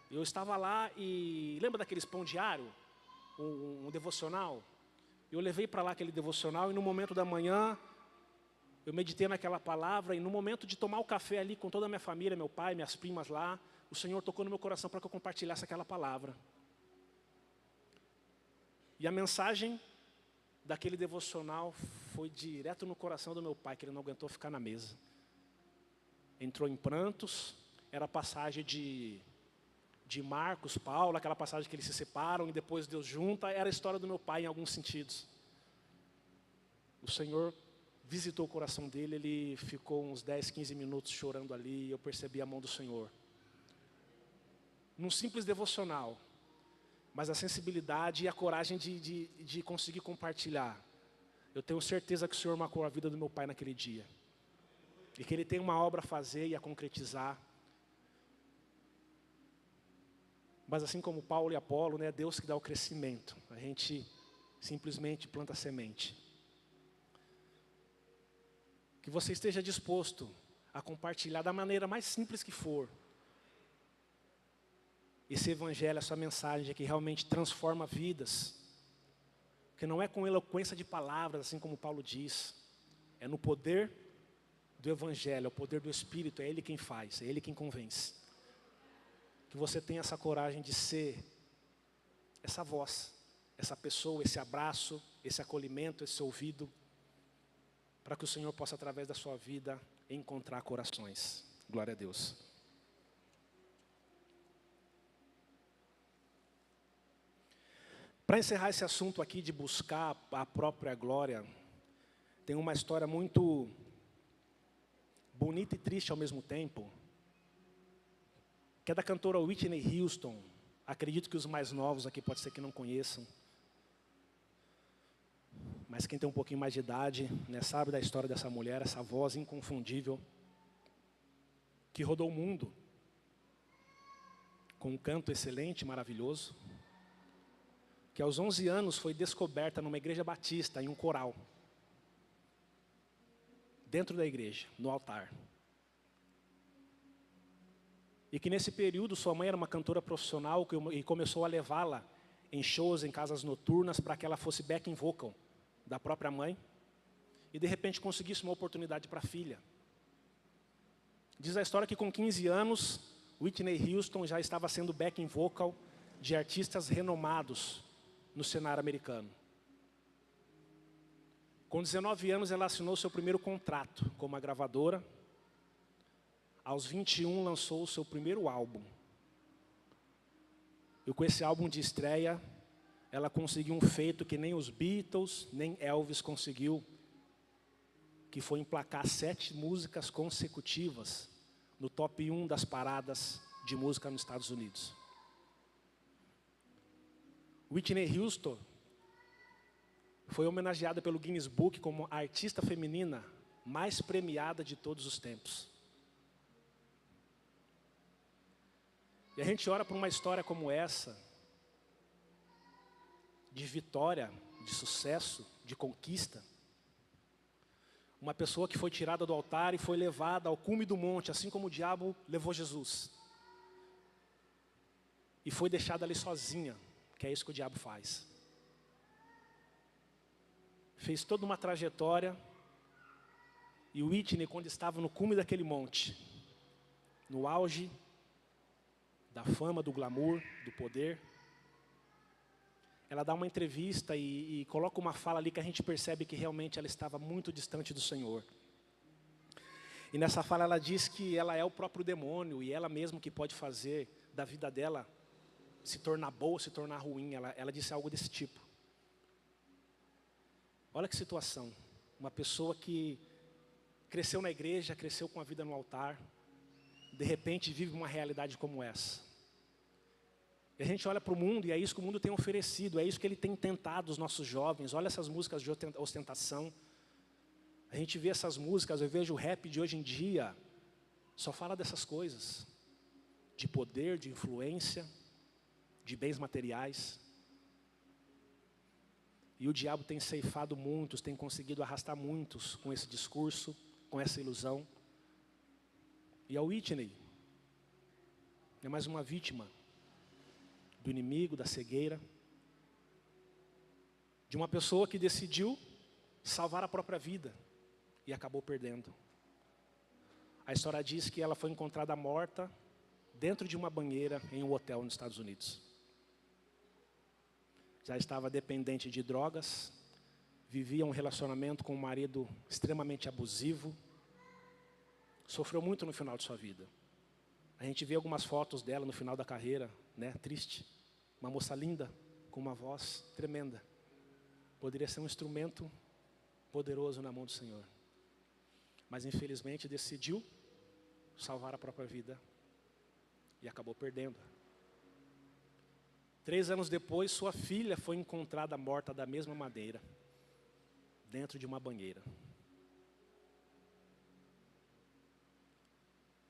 Eu estava lá e, lembra daqueles pão diário? Um devocional? Eu levei para lá aquele devocional e no momento da manhã, eu meditei naquela palavra e no momento de tomar o café ali com toda a minha família, meu pai, minhas primas lá, o Senhor tocou no meu coração para que eu compartilhasse aquela palavra. E a mensagem daquele devocional foi direto no coração do meu pai, que ele não aguentou ficar na mesa. Entrou em prantos, era a passagem de Marcos, Paulo, aquela passagem que eles se separam e depois Deus junta, era a história do meu pai em alguns sentidos. O Senhor visitou o coração dele, ele ficou uns 10, 15 minutos chorando ali e eu percebi a mão do Senhor. Num simples devocional, mas a sensibilidade e a coragem de conseguir compartilhar. Eu tenho certeza que o Senhor marcou a vida do meu pai naquele dia. E que ele tem uma obra a fazer e a concretizar. Mas assim como Paulo e Apolo, é Deus que dá o crescimento. A gente simplesmente planta a semente. Que você esteja disposto a compartilhar da maneira mais simples que for. esse evangelho, essa mensagem que realmente transforma vidas, que não é com eloquência de palavras, assim como Paulo diz, é no poder do evangelho, é o poder do Espírito, é Ele quem faz, é Ele quem convence. Que você tenha essa coragem de ser essa voz, essa pessoa, esse abraço, esse acolhimento, esse ouvido, para que o Senhor possa, através da sua vida, encontrar corações. Glória a Deus. Para encerrar esse assunto aqui de buscar a própria glória, tem uma história muito bonita e triste ao mesmo tempo, que é da cantora Whitney Houston. Acredito que os mais novos aqui pode ser que não conheçam, mas quem tem um pouquinho mais de idade, né, sabe da história dessa mulher, essa voz inconfundível, que rodou o mundo, com um canto excelente, maravilhoso, que aos 11 anos foi descoberta numa igreja batista, em um coral, dentro da igreja, no altar. E que nesse período sua mãe era uma cantora profissional e começou a levá-la em shows, em casas noturnas, para que ela fosse backing vocal da própria mãe. E de repente conseguisse uma oportunidade para a filha. Diz a história que com 15 anos, Whitney Houston já estava sendo backing vocal de artistas renomados no cenário americano. Com 19 anos ela assinou seu primeiro contrato com uma gravadora. Aos 21 lançou o seu primeiro álbum. E com esse álbum de estreia, ela conseguiu um feito que nem os Beatles, nem Elvis conseguiu, que foi emplacar 7 músicas consecutivas no top 1 das paradas de música nos Estados Unidos. Whitney Houston foi homenageada pelo Guinness Book como a artista feminina mais premiada de todos os tempos. E a gente ora por uma história como essa, de vitória, de sucesso, de conquista. Uma pessoa que foi tirada do altar e foi levada ao cume do monte, assim como o diabo levou Jesus. E foi deixada ali sozinha, que é isso que o diabo faz. Fez toda uma trajetória, e Whitney, quando estava no cume daquele monte, no auge da fama, do glamour, do poder, ela dá uma entrevista e coloca uma fala ali que a gente percebe que realmente ela estava muito distante do Senhor. E nessa fala ela diz que ela é o próprio demônio e ela mesma que pode fazer da vida dela se tornar boa, se tornar ruim. Ela disse algo desse tipo. Olha que situação. Uma pessoa que cresceu na igreja, cresceu com a vida no altar, de repente vive uma realidade como essa. E a gente olha para o mundo e é isso que o mundo tem oferecido, é isso que ele tem tentado os nossos jovens. Olha essas músicas de ostentação. A gente vê essas músicas, eu vejo o rap de hoje em dia, só fala dessas coisas. De poder, de influência, de bens materiais. E o diabo tem ceifado muitos, tem conseguido arrastar muitos com esse discurso, com essa ilusão. E a Whitney é mais uma vítima do inimigo, da cegueira, de uma pessoa que decidiu salvar a própria vida e acabou perdendo. A história diz que ela foi encontrada morta dentro de uma banheira em um hotel nos Estados Unidos. Já estava dependente de drogas, vivia um relacionamento com um marido extremamente abusivo, sofreu muito no final de sua vida. A gente vê algumas fotos dela no final da carreira, né, triste. Uma moça linda, com uma voz tremenda. Poderia ser um instrumento poderoso na mão do Senhor. Mas infelizmente decidiu salvar a própria vida e acabou perdendo. 3 anos depois, sua filha foi encontrada morta da mesma maneira, dentro de uma banheira.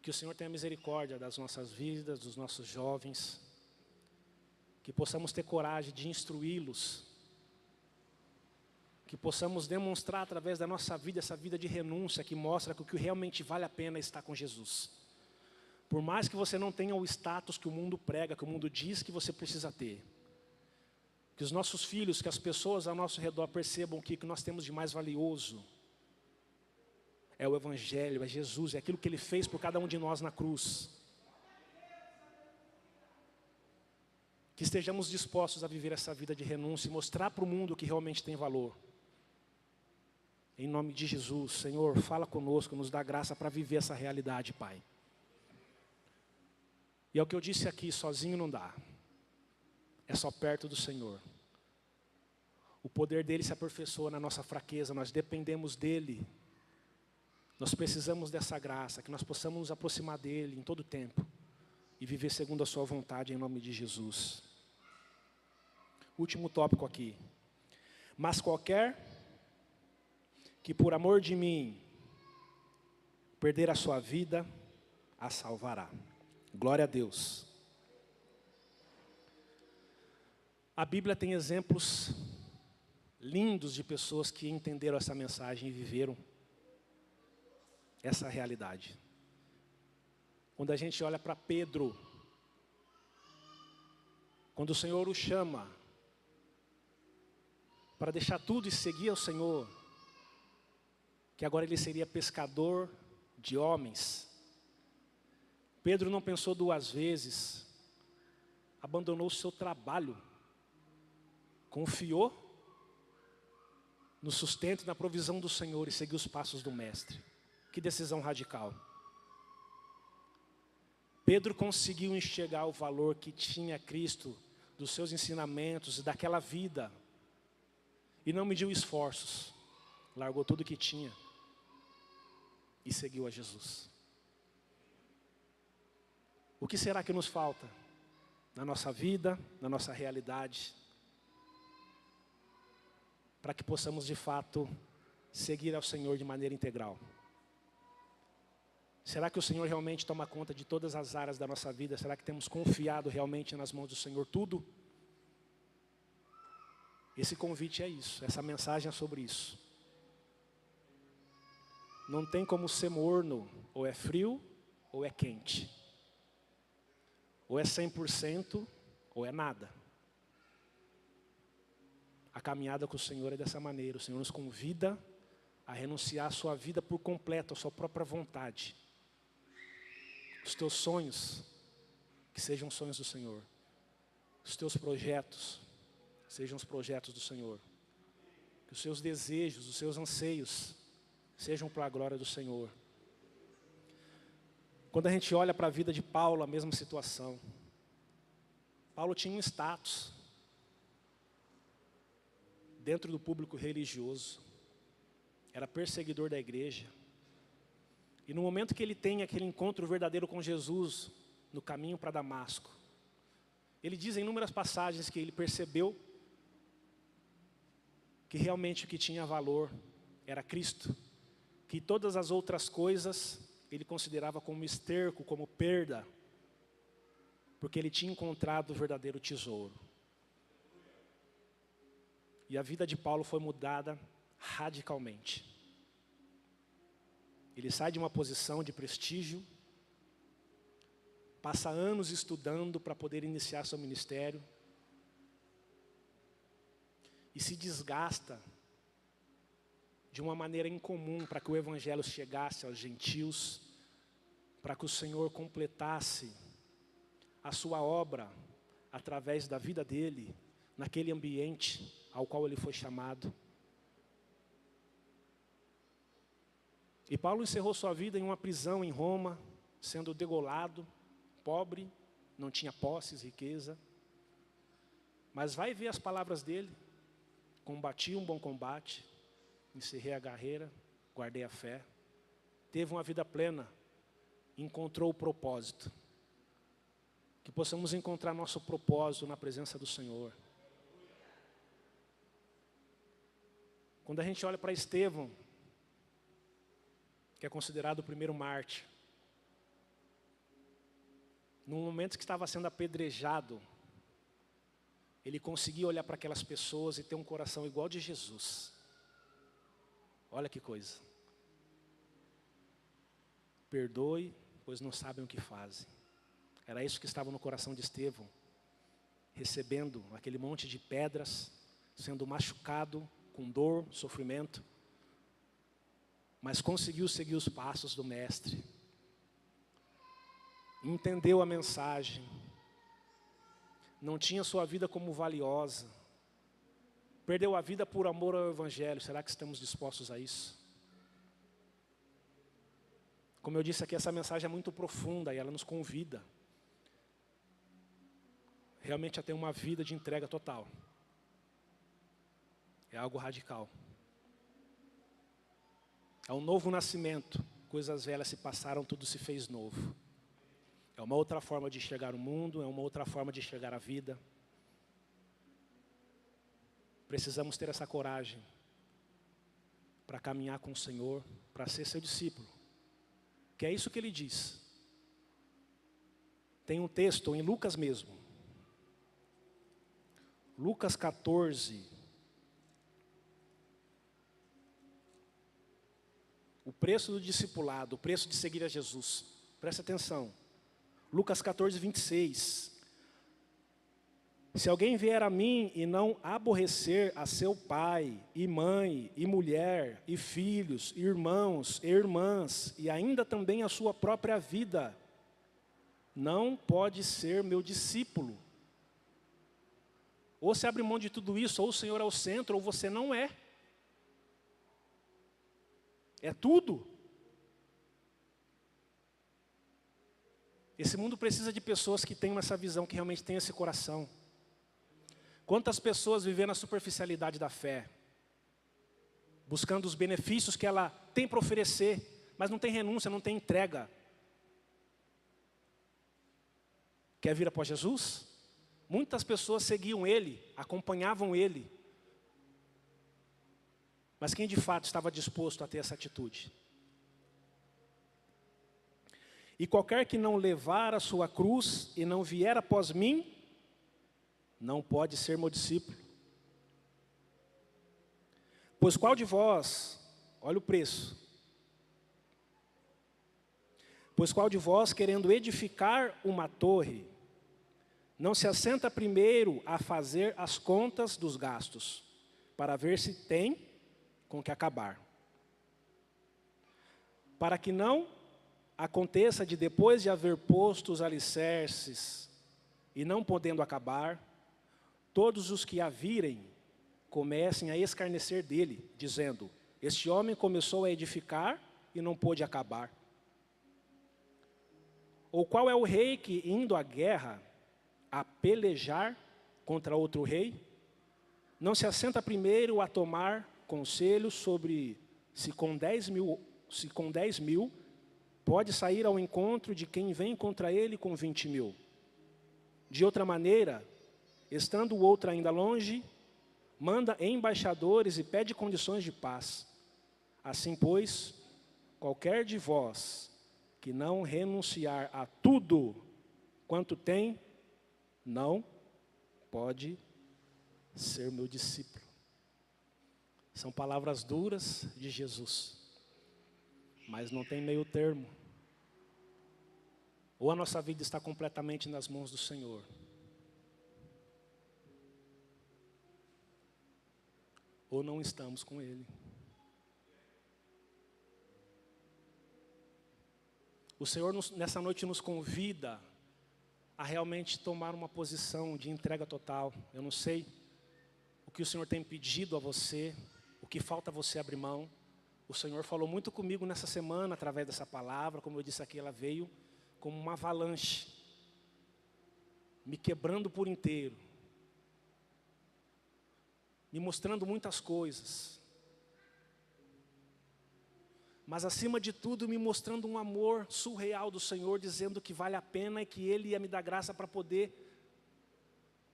Que o Senhor tenha misericórdia das nossas vidas, dos nossos jovens, que possamos ter coragem de instruí-los, que possamos demonstrar através da nossa vida, essa vida de renúncia que mostra que o que realmente vale a pena é estar com Jesus. Por mais que você não tenha o status que o mundo prega, que o mundo diz que você precisa ter. Que os nossos filhos, que as pessoas ao nosso redor percebam que o que nós temos de mais valioso é o Evangelho, é Jesus, é aquilo que Ele fez por cada um de nós na cruz. Que estejamos dispostos a viver essa vida de renúncia e mostrar para o mundo o que realmente tem valor. Em nome de Jesus, Senhor, fala conosco, nos dá graça para viver essa realidade, Pai. E é o que eu disse aqui, sozinho não dá. É só perto do Senhor. O poder dEle se aperfeiçoa na nossa fraqueza, nós dependemos dEle. Nós precisamos dessa graça, que nós possamos nos aproximar dEle em todo o tempo. E viver segundo a sua vontade, em nome de Jesus. Último tópico aqui. Mas qualquer que por amor de mim perder a sua vida, a salvará. Glória a Deus. A Bíblia tem exemplos lindos de pessoas que entenderam essa mensagem e viveram essa realidade. Quando a gente olha para Pedro, quando o Senhor o chama para deixar tudo e seguir ao Senhor, que agora ele seria pescador de homens. Pedro não pensou duas vezes, abandonou o seu trabalho, confiou no sustento e na provisão do Senhor e seguiu os passos do Mestre. Que decisão radical. Pedro conseguiu enxergar o valor que tinha Cristo, dos seus ensinamentos e daquela vida, e não mediu esforços, largou tudo que tinha e seguiu a Jesus. O que será que nos falta na nossa vida, na nossa realidade, para que possamos de fato seguir ao Senhor de maneira integral? Será que o Senhor realmente toma conta de todas as áreas da nossa vida? Será que temos confiado realmente nas mãos do Senhor tudo? Esse convite é isso, essa mensagem é sobre isso. Não tem como ser morno, ou é frio, ou é quente. Ou é 100%, ou é nada. A caminhada com o Senhor é dessa maneira. O Senhor nos convida a renunciar à sua vida por completo, à sua própria vontade. Os teus sonhos, que sejam sonhos do Senhor. Os teus projetos, sejam os projetos do Senhor. Que os seus desejos, os seus anseios, sejam para a glória do Senhor. Quando a gente olha para a vida de Paulo, a mesma situação. Paulo tinha um status dentro do público religioso. Era perseguidor da igreja. E no momento que ele tem aquele encontro verdadeiro com Jesus, no caminho para Damasco, ele diz em inúmeras passagens que ele percebeu que realmente o que tinha valor era Cristo. Que todas as outras coisas ele considerava como esterco, como perda, porque ele tinha encontrado o verdadeiro tesouro. E a vida de Paulo foi mudada radicalmente. Ele sai de uma posição de prestígio, passa anos estudando para poder iniciar seu ministério, e se desgasta de uma maneira incomum para que o Evangelho chegasse aos gentios, para que o Senhor completasse a sua obra através da vida dele, naquele ambiente ao qual ele foi chamado. E Paulo encerrou sua vida em uma prisão em Roma, sendo degolado, pobre, não tinha posses, riqueza. Mas vai ver as palavras dele: combati um bom combate, encerrei a carreira, guardei a fé, teve uma vida plena, encontrou o propósito. Que possamos encontrar nosso propósito na presença do Senhor. Quando a gente olha para Estevão, que é considerado o primeiro mártir, no momento que estava sendo apedrejado, ele conseguia olhar para aquelas pessoas e ter um coração igual de Jesus. Olha que coisa. Perdoe, pois não sabem o que fazem. Era isso que estava no coração de Estevão, recebendo aquele monte de pedras, sendo machucado, com dor, sofrimento, mas conseguiu seguir os passos do Mestre, entendeu a mensagem, não tinha sua vida como valiosa, perdeu a vida por amor ao Evangelho. Será que estamos dispostos a isso? Como eu disse aqui, essa mensagem é muito profunda e ela nos convida realmente a ter uma vida de entrega total. É algo radical. É um novo nascimento. Coisas velhas se passaram, tudo se fez novo. É uma outra forma de enxergar o mundo, é uma outra forma de enxergar a vida. Precisamos ter essa coragem para caminhar com o Senhor, para ser seu discípulo. Que é isso que ele diz. Tem um texto em Lucas mesmo. Lucas 14. O preço do discipulado, o preço de seguir a Jesus. Presta atenção. Lucas 14, 26. Se alguém vier a mim e não aborrecer a seu pai, e mãe, e mulher, e filhos, e irmãos, e irmãs, e ainda também a sua própria vida, não pode ser meu discípulo. Ou você abre mão de tudo isso, ou o Senhor é o centro, ou você não é. É tudo. Esse mundo precisa de pessoas que tenham essa visão, que realmente tenham esse coração. Quantas pessoas vivem na superficialidade da fé, buscando os benefícios que ela tem para oferecer, mas não tem renúncia, não tem entrega. Quer vir após Jesus? Muitas pessoas seguiam Ele, acompanhavam Ele. Mas quem de fato estava disposto a ter essa atitude? E qualquer que não levar a sua cruz e não vier após mim, não pode ser meu discípulo. Pois qual de vós, olha o preço. Pois qual de vós, querendo edificar uma torre, não se assenta primeiro a fazer as contas dos gastos, para ver se tem com que acabar. Para que não aconteça de depois de haver posto os alicerces e não podendo acabar, todos os que a virem comecem a escarnecer dele, dizendo: este homem começou a edificar e não pôde acabar. Ou qual é o rei que, indo à guerra, a pelejar contra outro rei, não se assenta primeiro a tomar conselho sobre se com 10 mil pode sair ao encontro de quem vem contra ele com 20 mil. De outra maneira, estando o outro ainda longe, manda embaixadores e pede condições de paz. Assim, pois, qualquer de vós que não renunciar a tudo quanto tem, não pode ser meu discípulo. São palavras duras de Jesus, mas não tem meio termo. Ou a nossa vida está completamente nas mãos do Senhor, ou não estamos com Ele. O Senhor nessa noite nos convida a realmente tomar uma posição de entrega total. Eu não sei o que o Senhor tem pedido a você, o que falta você abrir mão. O Senhor falou muito comigo nessa semana através dessa palavra. Como eu disse aqui, ela veio como uma avalanche, me quebrando por inteiro, me mostrando muitas coisas, mas acima de tudo me mostrando um amor surreal do Senhor, dizendo que vale a pena e que Ele ia me dar graça para poder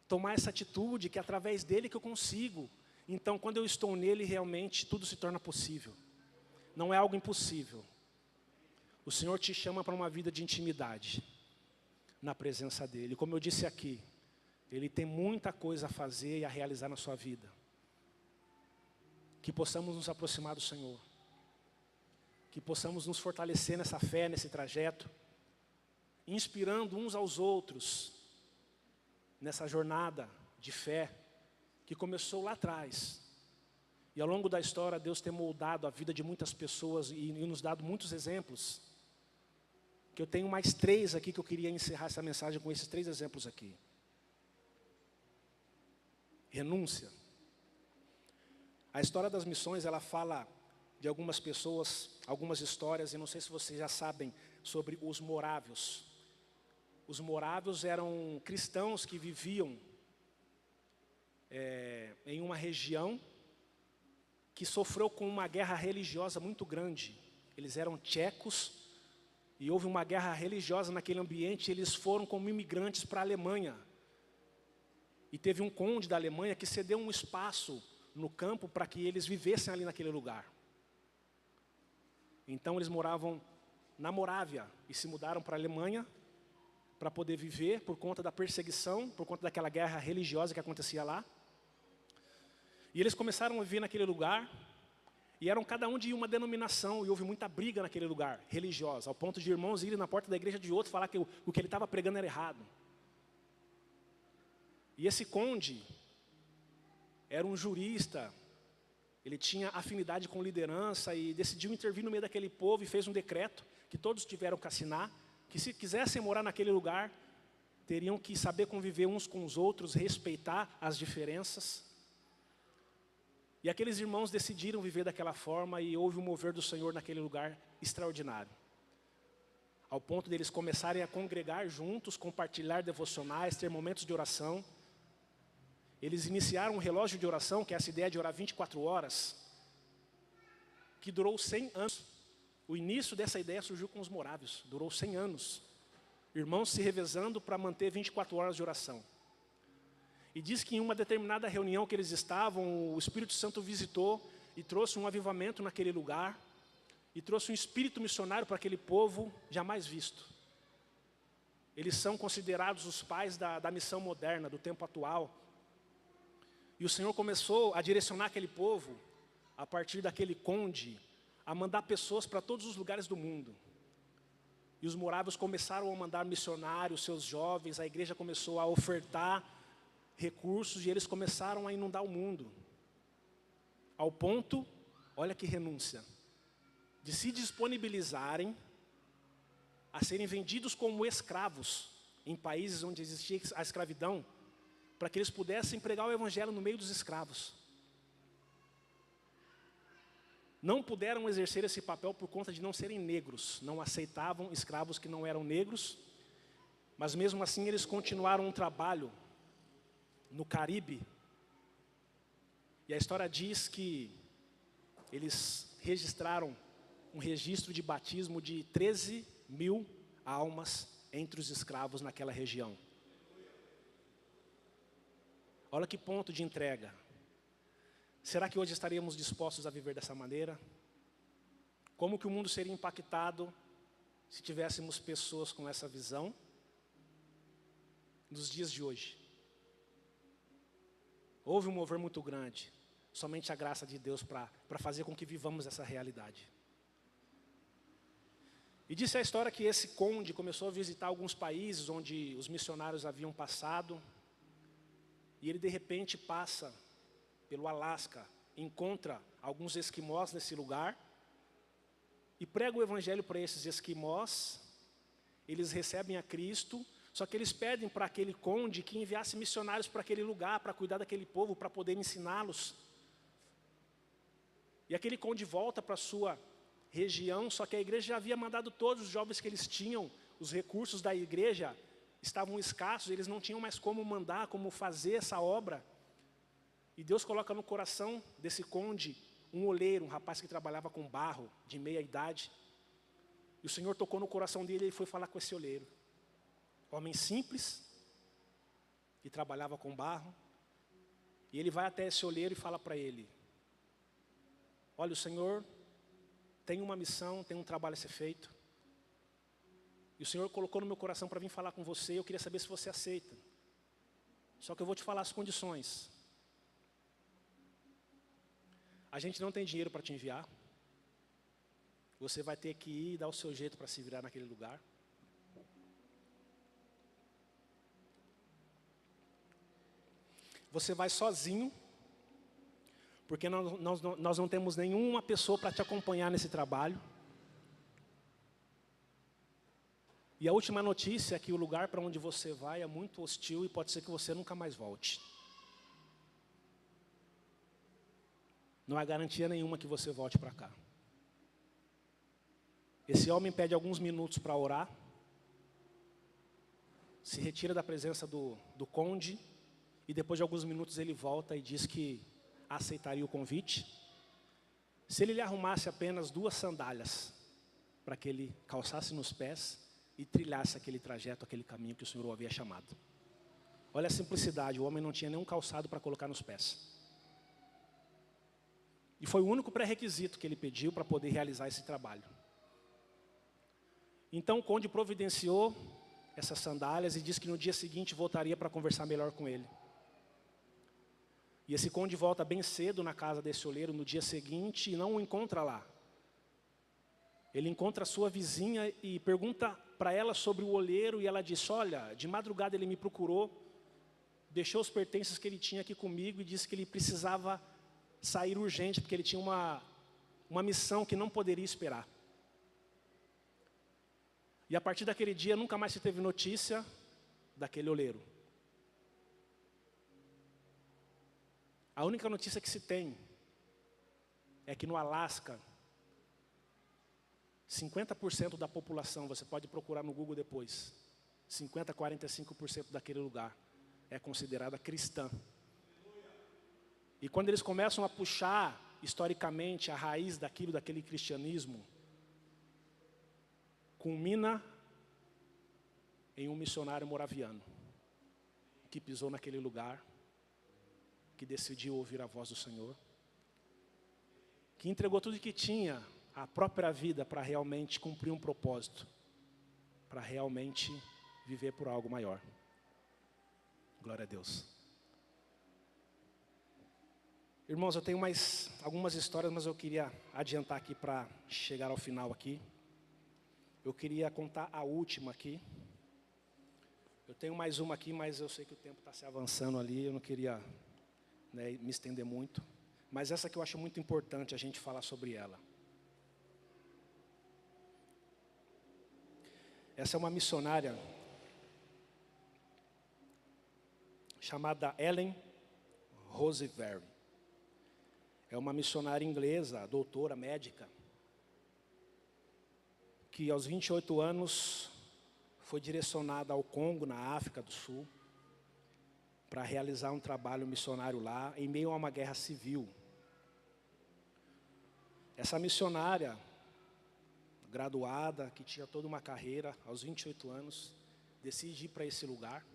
tomar essa atitude, que é através dEle que eu consigo. Então, quando eu estou nele, realmente tudo se torna possível. Não é algo impossível. O Senhor te chama para uma vida de intimidade na presença dEle. Como eu disse aqui, Ele tem muita coisa a fazer e a realizar na sua vida. Que possamos nos aproximar do Senhor. Que possamos nos fortalecer nessa fé, nesse trajeto. inspirando uns aos outros nessa jornada de fé que começou lá atrás. E ao longo da história, Deus tem moldado a vida de muitas pessoas e nos dado muitos exemplos. Que eu tenho mais 3 aqui que eu queria encerrar essa mensagem com esses 3 exemplos aqui. Renúncia. A história das missões, ela fala de algumas pessoas, algumas histórias, e não sei se vocês já sabem sobre os morávios. Os morávios eram cristãos que viviam em uma região que sofreu com uma guerra religiosa muito grande. Eles eram tchecos e houve uma guerra religiosa naquele ambiente. Eles foram como imigrantes para a Alemanha. E teve um conde da Alemanha que cedeu um espaço no campo para que eles vivessem ali naquele lugar. Então eles moravam na Morávia e se mudaram para a Alemanha para poder viver por conta da perseguição, por conta daquela guerra religiosa que acontecia lá. E eles começaram a viver naquele lugar, e eram cada um de uma denominação, e houve muita briga naquele lugar, religiosa, ao ponto de irmãos irem na porta da igreja de outro falar que o que ele estava pregando era errado. E esse conde era um jurista, ele tinha afinidade com liderança e decidiu intervir no meio daquele povo e fez um decreto que todos tiveram que assinar, que se quisessem morar naquele lugar, teriam que saber conviver uns com os outros, respeitar as diferenças. E aqueles irmãos decidiram viver daquela forma e houve um mover do Senhor naquele lugar extraordinário. Ao ponto deles começarem a congregar juntos, compartilhar devocionais, ter momentos de oração. Eles iniciaram um relógio de oração, que é essa ideia de orar 24 horas, que durou 100 anos. O início dessa ideia surgiu com os morávios, durou 100 anos. Irmãos se revezando para manter 24 horas de oração. E diz que em uma determinada reunião que eles estavam, o Espírito Santo visitou e trouxe um avivamento naquele lugar, e trouxe um espírito missionário para aquele povo jamais visto. Eles são considerados os pais da missão moderna, do tempo atual. E o Senhor começou a direcionar aquele povo, a partir daquele conde, a mandar pessoas para todos os lugares do mundo. E os morávios começaram a mandar missionários, seus jovens, a igreja começou a ofertar recursos e eles começaram a inundar o mundo. Ao ponto, olha que renúncia, de se disponibilizarem a serem vendidos como escravos em países onde existia a escravidão, para que eles pudessem pregar o evangelho no meio dos escravos. Não puderam exercer esse papel por conta de não serem negros, não aceitavam escravos que não eram negros, mas mesmo assim eles continuaram um trabalho no Caribe. E a história diz que eles registraram um registro de batismo de 13 mil almas entre os escravos naquela região. Olha que ponto de entrega. Será que hoje estaríamos dispostos a viver dessa maneira? Como que o mundo seria impactado se tivéssemos pessoas com essa visão nos dias de hoje? Houve um mover muito grande, somente a graça de Deus para fazer com que vivamos essa realidade. E disse a história que esse conde começou a visitar alguns países onde os missionários haviam passado, e ele de repente passa pelo Alasca, encontra alguns esquimós nesse lugar, e prega o evangelho para esses esquimós. Eles recebem a Cristo, só que eles pedem para aquele conde que enviasse missionários para aquele lugar, para cuidar daquele povo, para poder ensiná-los. E aquele conde volta para a sua região, só que a igreja já havia mandado todos os jovens que eles tinham, os recursos da igreja estavam escassos, eles não tinham mais como mandar, como fazer essa obra. E Deus coloca no coração desse conde um oleiro, um rapaz que trabalhava com barro, de meia idade. E o Senhor tocou no coração dele e ele foi falar com esse oleiro. Homem simples, que trabalhava com barro. E ele vai até esse oleiro e fala para ele: olha, o Senhor tem uma missão, tem um trabalho a ser feito. E o Senhor colocou no meu coração para vir falar com você, eu queria saber se você aceita. Só que eu vou te falar as condições. A gente não tem dinheiro para te enviar. Você vai ter que ir e dar o seu jeito para se virar naquele lugar. Você vai sozinho, porque nós não temos nenhuma pessoa para te acompanhar nesse trabalho. E a última notícia é que o lugar para onde você vai é muito hostil e pode ser que você nunca mais volte. Não há garantia nenhuma que você volte para cá. Esse homem pede alguns minutos para orar, se retira da presença do conde, e depois de alguns minutos ele volta e diz que aceitaria o convite, se ele lhe arrumasse apenas 2 sandálias, para que ele calçasse nos pés e trilhasse aquele trajeto, aquele caminho que o Senhor o havia chamado. Olha a simplicidade, o homem não tinha nenhum calçado para colocar nos pés. E foi o único pré-requisito que ele pediu para poder realizar esse trabalho. Então o conde providenciou essas sandálias e disse que no dia seguinte voltaria para conversar melhor com ele. E esse conde volta bem cedo na casa desse oleiro no dia seguinte e não o encontra lá. Ele encontra a sua vizinha e pergunta para ela sobre o oleiro, e ela diz: olha, de madrugada ele me procurou, deixou os pertences que ele tinha aqui comigo e disse que ele precisava sair urgente, porque ele tinha uma missão que não poderia esperar. E a partir daquele dia nunca mais se teve notícia daquele oleiro. A única notícia que se tem é que no Alasca, 50% da população, você pode procurar no Google depois, 50% a 45% daquele lugar é considerada cristã. E quando eles começam a puxar historicamente a raiz daquele cristianismo, culmina em um missionário moraviano que pisou naquele lugar, que decidiu ouvir a voz do Senhor, que entregou tudo que tinha, a própria vida, para realmente cumprir um propósito, para realmente viver por algo maior. Glória a Deus. Irmãos, eu tenho mais algumas histórias, mas eu queria adiantar aqui para chegar ao final aqui. Eu queria contar a última aqui. Eu tenho mais uma aqui, mas eu sei que o tempo está se avançando ali, eu não queria me estender muito. Mas essa que eu acho muito importante a gente falar sobre ela. Essa é uma missionária chamada Ellen Roseveare. É uma missionária inglesa, doutora, médica, que aos 28 anos foi direcionada ao Congo, na África do Sul, para realizar um trabalho missionário lá, em meio a uma guerra civil. Essa missionária, graduada, que tinha toda uma carreira, aos 28 anos, decide ir para esse lugar.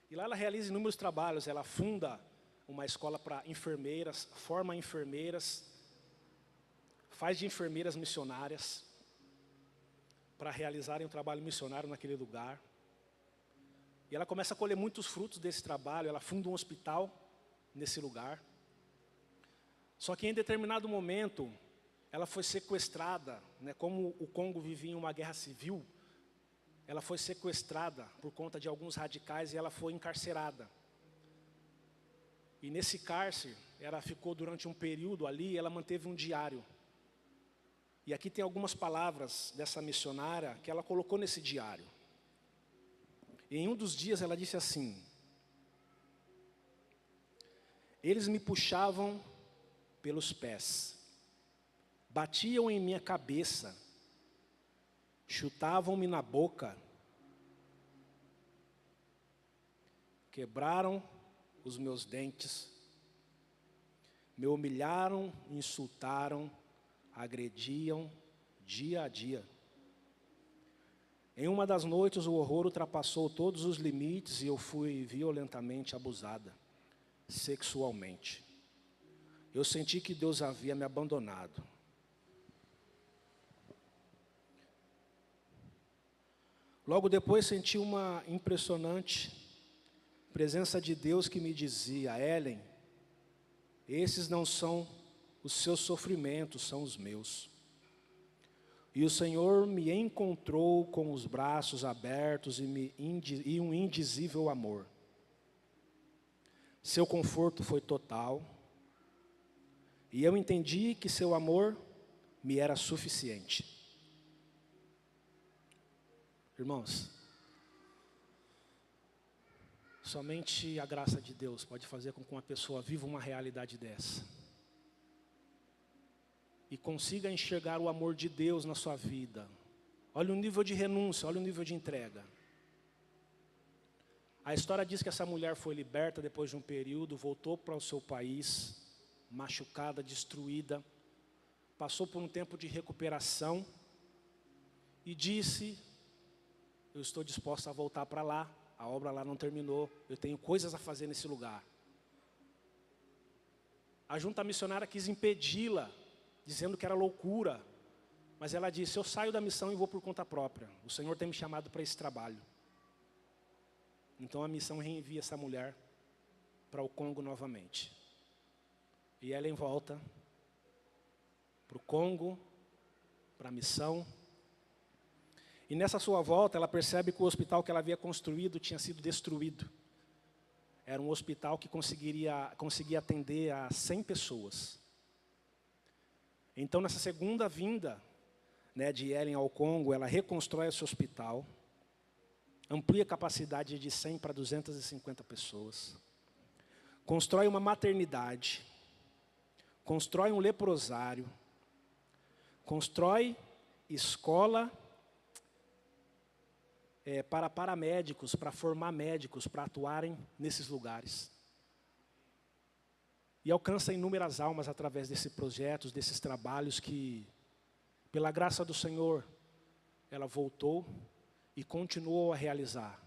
E lá ela realiza inúmeros trabalhos, ela funda uma escola para enfermeiras, forma enfermeiras, faz de enfermeiras missionárias, para realizarem um trabalho missionário naquele lugar. E ela começa a colher muitos frutos desse trabalho, ela funda um hospital nesse lugar. Só que em determinado momento, ela foi sequestrada, como o Congo vivia em uma guerra civil, ela foi sequestrada por conta de alguns radicais e ela foi encarcerada. E nesse cárcere, ela ficou durante um período ali, ela manteve um diário. E aqui tem algumas palavras dessa missionária que ela colocou nesse diário. E em um dos dias ela disse assim: eles me puxavam pelos pés, batiam em minha cabeça, chutavam-me na boca, quebraram os meus dentes, me humilharam, insultaram, agrediam dia a dia. Em uma das noites o horror ultrapassou todos os limites e eu fui violentamente abusada, sexualmente. Eu senti que Deus havia me abandonado. Logo depois senti uma impressionante presença de Deus que me dizia: Ellen, esses não são os seus sofrimentos, são os meus. E o Senhor me encontrou com os braços abertos e um indizível amor. Seu conforto foi total. E eu entendi que seu amor me era suficiente. Irmãos, somente a graça de Deus pode fazer com que uma pessoa viva uma realidade dessa. E consiga enxergar o amor de Deus na sua vida. Olha o nível de renúncia, olha o nível de entrega. A história diz que essa mulher foi liberta depois de um período, voltou para o seu país, machucada, destruída, passou por um tempo de recuperação e disse: eu estou disposta a voltar para lá, a obra lá não terminou, eu tenho coisas a fazer nesse lugar. A junta missionária quis impedi-la, dizendo que era loucura, mas ela disse: eu saio da missão e vou por conta própria, o Senhor tem me chamado para esse trabalho. Então a missão reenvia essa mulher para o Congo novamente. E ela volta para o Congo, para a missão. E nessa sua volta ela percebe que o hospital que ela havia construído tinha sido destruído. Era um hospital que conseguia atender a 100 pessoas. Então nessa segunda vinda, de Ellen ao Congo, ela reconstrói esse hospital, amplia a capacidade de 100 para 250 pessoas, constrói uma maternidade, constrói um leprosário, constrói escola para paramédicos, para formar médicos, para atuarem nesses lugares. E alcança inúmeras almas através desses projetos, desses trabalhos que, pela graça do Senhor, ela voltou e continuou a realizar.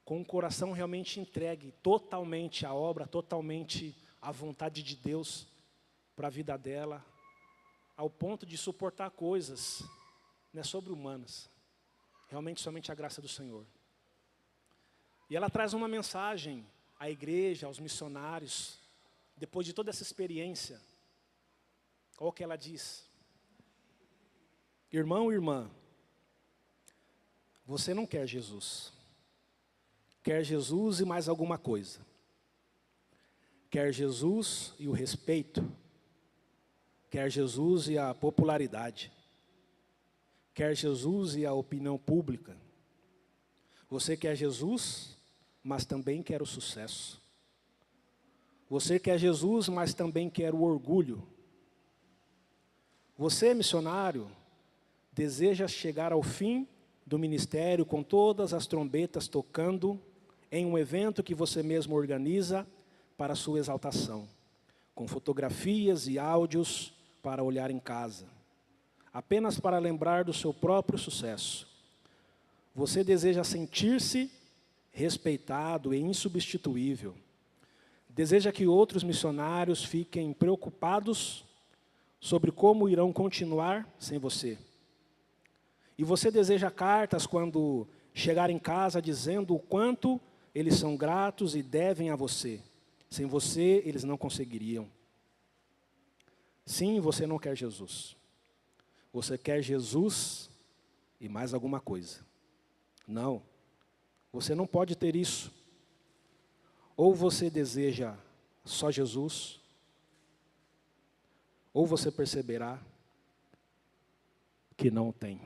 Com o coração realmente entregue, totalmente à obra, totalmente à vontade de Deus para a vida dela, ao ponto de suportar coisas sobre-humanas. Realmente somente a graça do Senhor. E ela traz uma mensagem à igreja, aos missionários, depois de toda essa experiência. Olha o que ela diz: irmão e irmã, você não quer Jesus. Quer Jesus e mais alguma coisa. Quer Jesus e o respeito. Quer Jesus e a popularidade. Quer Jesus e a opinião pública. Você quer Jesus, mas também quer o sucesso. Você quer Jesus, mas também quer o orgulho. Você, missionário, deseja chegar ao fim do ministério com todas as trombetas tocando em um evento que você mesmo organiza para a sua exaltação, com fotografias e áudios para olhar em casa, apenas para lembrar do seu próprio sucesso. Você deseja sentir-se respeitado e insubstituível. Deseja que outros missionários fiquem preocupados sobre como irão continuar sem você. E você deseja cartas quando chegar em casa dizendo o quanto eles são gratos e devem a você. Sem você, eles não conseguiriam. Sim, você não quer Jesus. Você quer Jesus e mais alguma coisa. Não, você não pode ter isso. Ou você deseja só Jesus, ou você perceberá que não tem.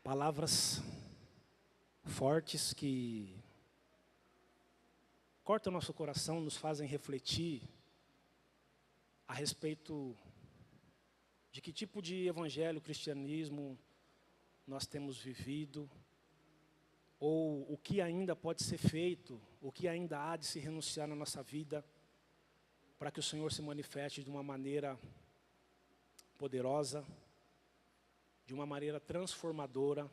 Palavras fortes que cortam nosso coração, nos fazem refletir a respeito de que tipo de evangelho, cristianismo nós temos vivido, ou o que ainda pode ser feito, o que ainda há de se renunciar na nossa vida, para que o Senhor se manifeste de uma maneira poderosa, de uma maneira transformadora,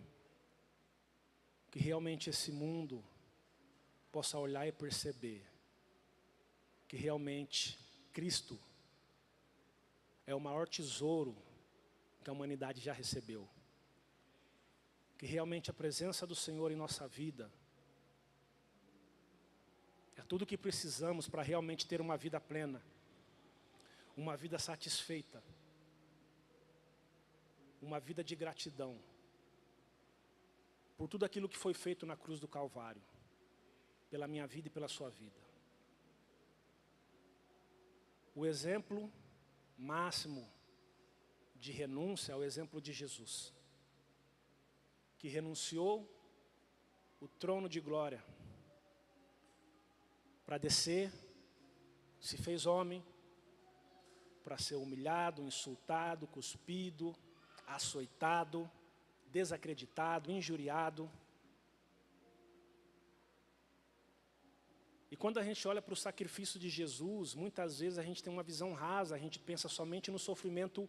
que realmente esse mundo possa olhar e perceber que realmente Cristo é o maior tesouro que a humanidade já recebeu. Que realmente a presença do Senhor em nossa vida é tudo o que precisamos para realmente ter uma vida plena, uma vida satisfeita, uma vida de gratidão. por tudo aquilo que foi feito na cruz do Calvário, pela minha vida e pela sua vida. O exemplo máximo de renúncia é o exemplo de Jesus, que renunciou o trono de glória para descer, se fez homem, para ser humilhado, insultado, cuspido, açoitado, desacreditado, injuriado. E quando a gente olha para o sacrifício de Jesus, muitas vezes a gente tem uma visão rasa, a gente pensa somente no sofrimento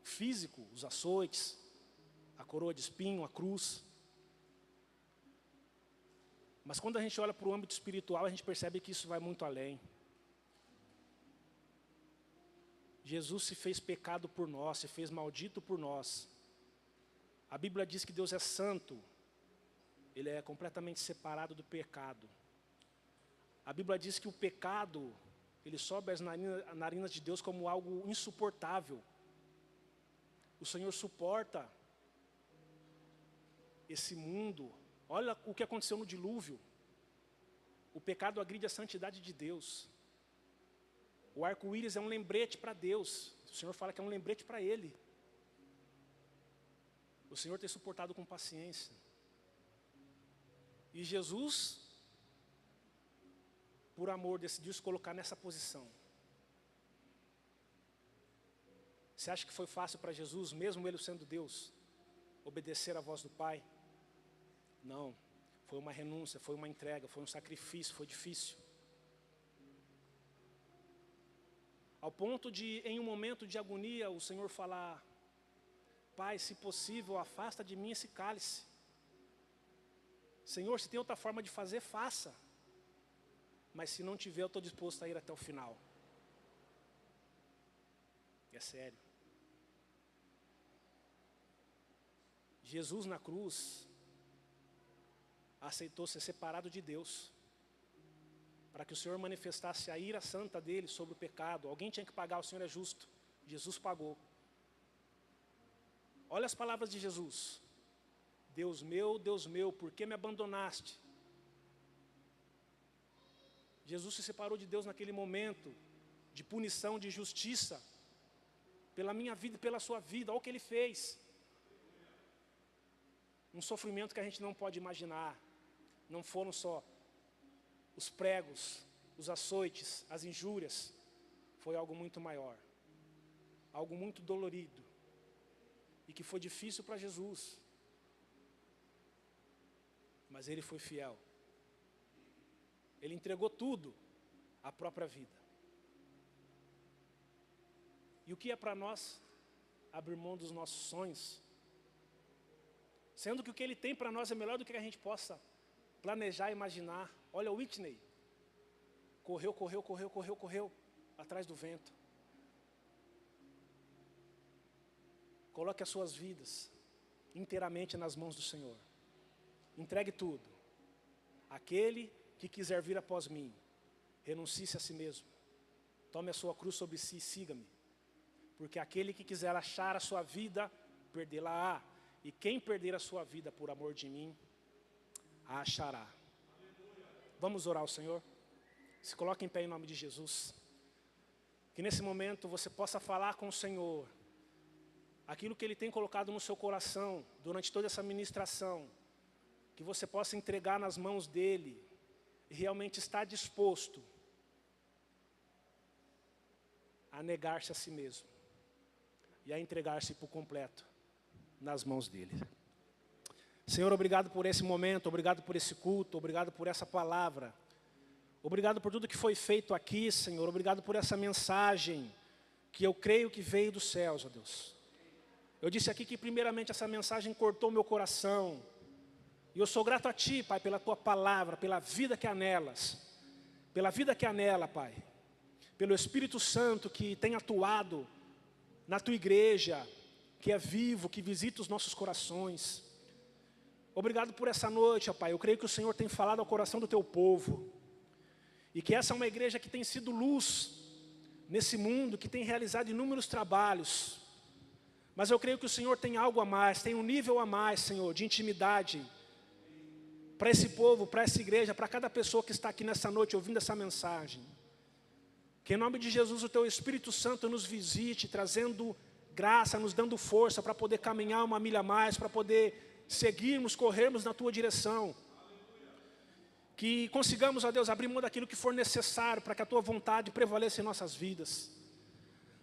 físico, os açoites, a coroa de espinho, a cruz. Mas quando a gente olha para o âmbito espiritual, a gente percebe que isso vai muito além. Jesus se fez pecado por nós, se fez maldito por nós. A Bíblia diz que Deus é santo, Ele é completamente separado do pecado. A Bíblia diz que o pecado, ele sobe às narinas de Deus como algo insuportável. O Senhor suporta esse mundo. Olha o que aconteceu no dilúvio. O pecado agride a santidade de Deus. O arco-íris é um lembrete para Deus. O Senhor fala que é um lembrete para Ele. O Senhor tem suportado com paciência. E Jesus, por amor, decidiu se colocar nessa posição. Você acha que foi fácil para Jesus, mesmo Ele sendo Deus, obedecer à voz do Pai? Não. Foi uma renúncia, foi uma entrega, foi um sacrifício, foi difícil. Ao ponto de, em um momento de agonia, o Senhor falar: Pai, se possível, afasta de mim esse cálice. Senhor, se tem outra forma de fazer, faça. Mas se não tiver, eu estou disposto a ir até o final. É sério. Jesus na cruz aceitou ser separado de Deus, para que o Senhor manifestasse a ira santa dele sobre o pecado. Alguém tinha que pagar, o Senhor é justo. Jesus pagou. Olha as palavras de Jesus: Deus meu, por que me abandonaste? Jesus se separou de Deus naquele momento de punição, de justiça, pela minha vida e pela sua vida. Olha o que Ele fez. Um sofrimento que a gente não pode imaginar. Não foram só os pregos, os açoites, as injúrias. Foi algo muito maior. Algo muito dolorido. E que foi difícil para Jesus. Mas Ele foi fiel. Ele entregou tudo, a própria vida. E o que é para nós abrir mão dos nossos sonhos? Sendo que o que Ele tem para nós é melhor do que a gente possa planejar, imaginar. Olha o Whitney. Correu atrás do vento. Coloque as suas vidas inteiramente nas mãos do Senhor. Entregue tudo. Aquele que quiser vir após mim, renuncie-se a si mesmo. Tome a sua cruz sobre si e siga-me. Porque aquele que quiser achar a sua vida, perdê-la-á. E quem perder a sua vida por amor de mim, a achará. Vamos orar ao Senhor? Se coloque em pé em nome de Jesus. Que nesse momento você possa falar com o Senhor aquilo que Ele tem colocado no seu coração durante toda essa ministração. Que você possa entregar nas mãos dEle e realmente estar disposto a negar-se a si mesmo e a entregar-se por completo nas mãos dEle. Senhor, obrigado por esse momento, obrigado por esse culto, obrigado por essa palavra. Obrigado por tudo que foi feito aqui, Senhor. Obrigado por essa mensagem que eu creio que veio dos céus, ó Deus. Eu disse aqui que primeiramente essa mensagem cortou meu coração. E eu sou grato a Ti, Pai, pela Tua palavra, pela vida que há nelas. Pela vida que há nela, Pai. Pelo Espírito Santo que tem atuado na Tua igreja, que é vivo, que visita os nossos corações. Obrigado por essa noite, ó Pai. Eu creio que o Senhor tem falado ao coração do Teu povo. E que essa é uma igreja que tem sido luz nesse mundo, que tem realizado inúmeros trabalhos. Mas eu creio que o Senhor tem algo a mais, tem um nível a mais, Senhor, de intimidade para esse povo, para essa igreja, para cada pessoa que está aqui nessa noite ouvindo essa mensagem. Que em nome de Jesus o Teu Espírito Santo nos visite, trazendo graça, nos dando força para poder caminhar uma milha a mais, para poder seguirmos, corrermos na Tua direção. Que consigamos, ó Deus, abrir mão daquilo que for necessário para que a Tua vontade prevaleça em nossas vidas.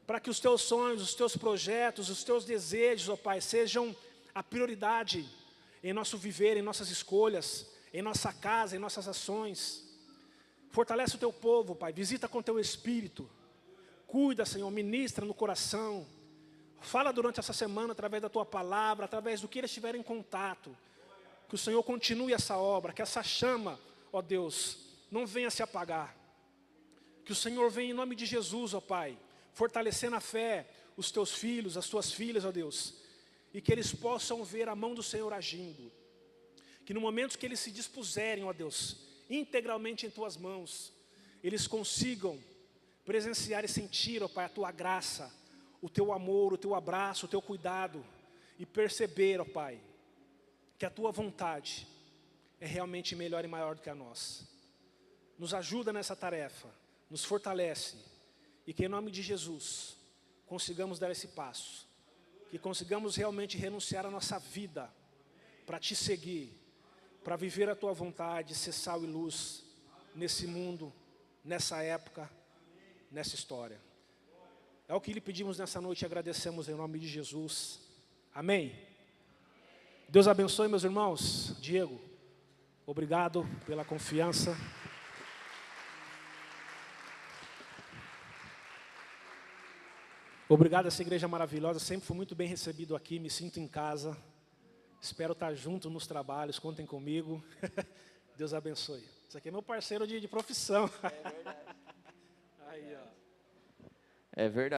Para que os Teus sonhos, os Teus projetos, os Teus desejos, ó Pai, sejam a prioridade em nosso viver, em nossas escolhas, em nossa casa, em nossas ações. Fortalece o Teu povo, Pai, visita com Teu Espírito. Cuida, Senhor, ministra no coração. Fala durante essa semana através da Tua palavra, através do que eles estiverem em contato. Que o Senhor continue essa obra, que essa chama, ó Deus, não venha se apagar. Que o Senhor venha em nome de Jesus, ó Pai, fortalecer na fé os Teus filhos, as Tuas filhas, ó Deus, e que eles possam ver a mão do Senhor agindo. Que no momento que eles se dispuserem, ó Deus, integralmente em Tuas mãos, eles consigam presenciar e sentir, ó Pai, a Tua graça, o Teu amor, o Teu abraço, o Teu cuidado, e perceber, ó Pai, que a Tua vontade é realmente melhor e maior do que a nossa. Nos ajuda nessa tarefa, nos fortalece, e que em nome de Jesus, consigamos dar esse passo, que consigamos realmente renunciar à nossa vida, para Te seguir, para viver a Tua vontade, ser sal e luz, nesse mundo, nessa época, nessa história. É o que lhe pedimos nessa noite e agradecemos em nome de Jesus. Amém. Deus abençoe, meus irmãos. Diego, obrigado pela confiança. Obrigado a essa igreja maravilhosa, sempre fui muito bem recebido aqui, me sinto em casa. Espero estar junto nos trabalhos, contem comigo. Deus abençoe. Isso aqui é meu parceiro de profissão. É verdade. Aí, ó. É verdade.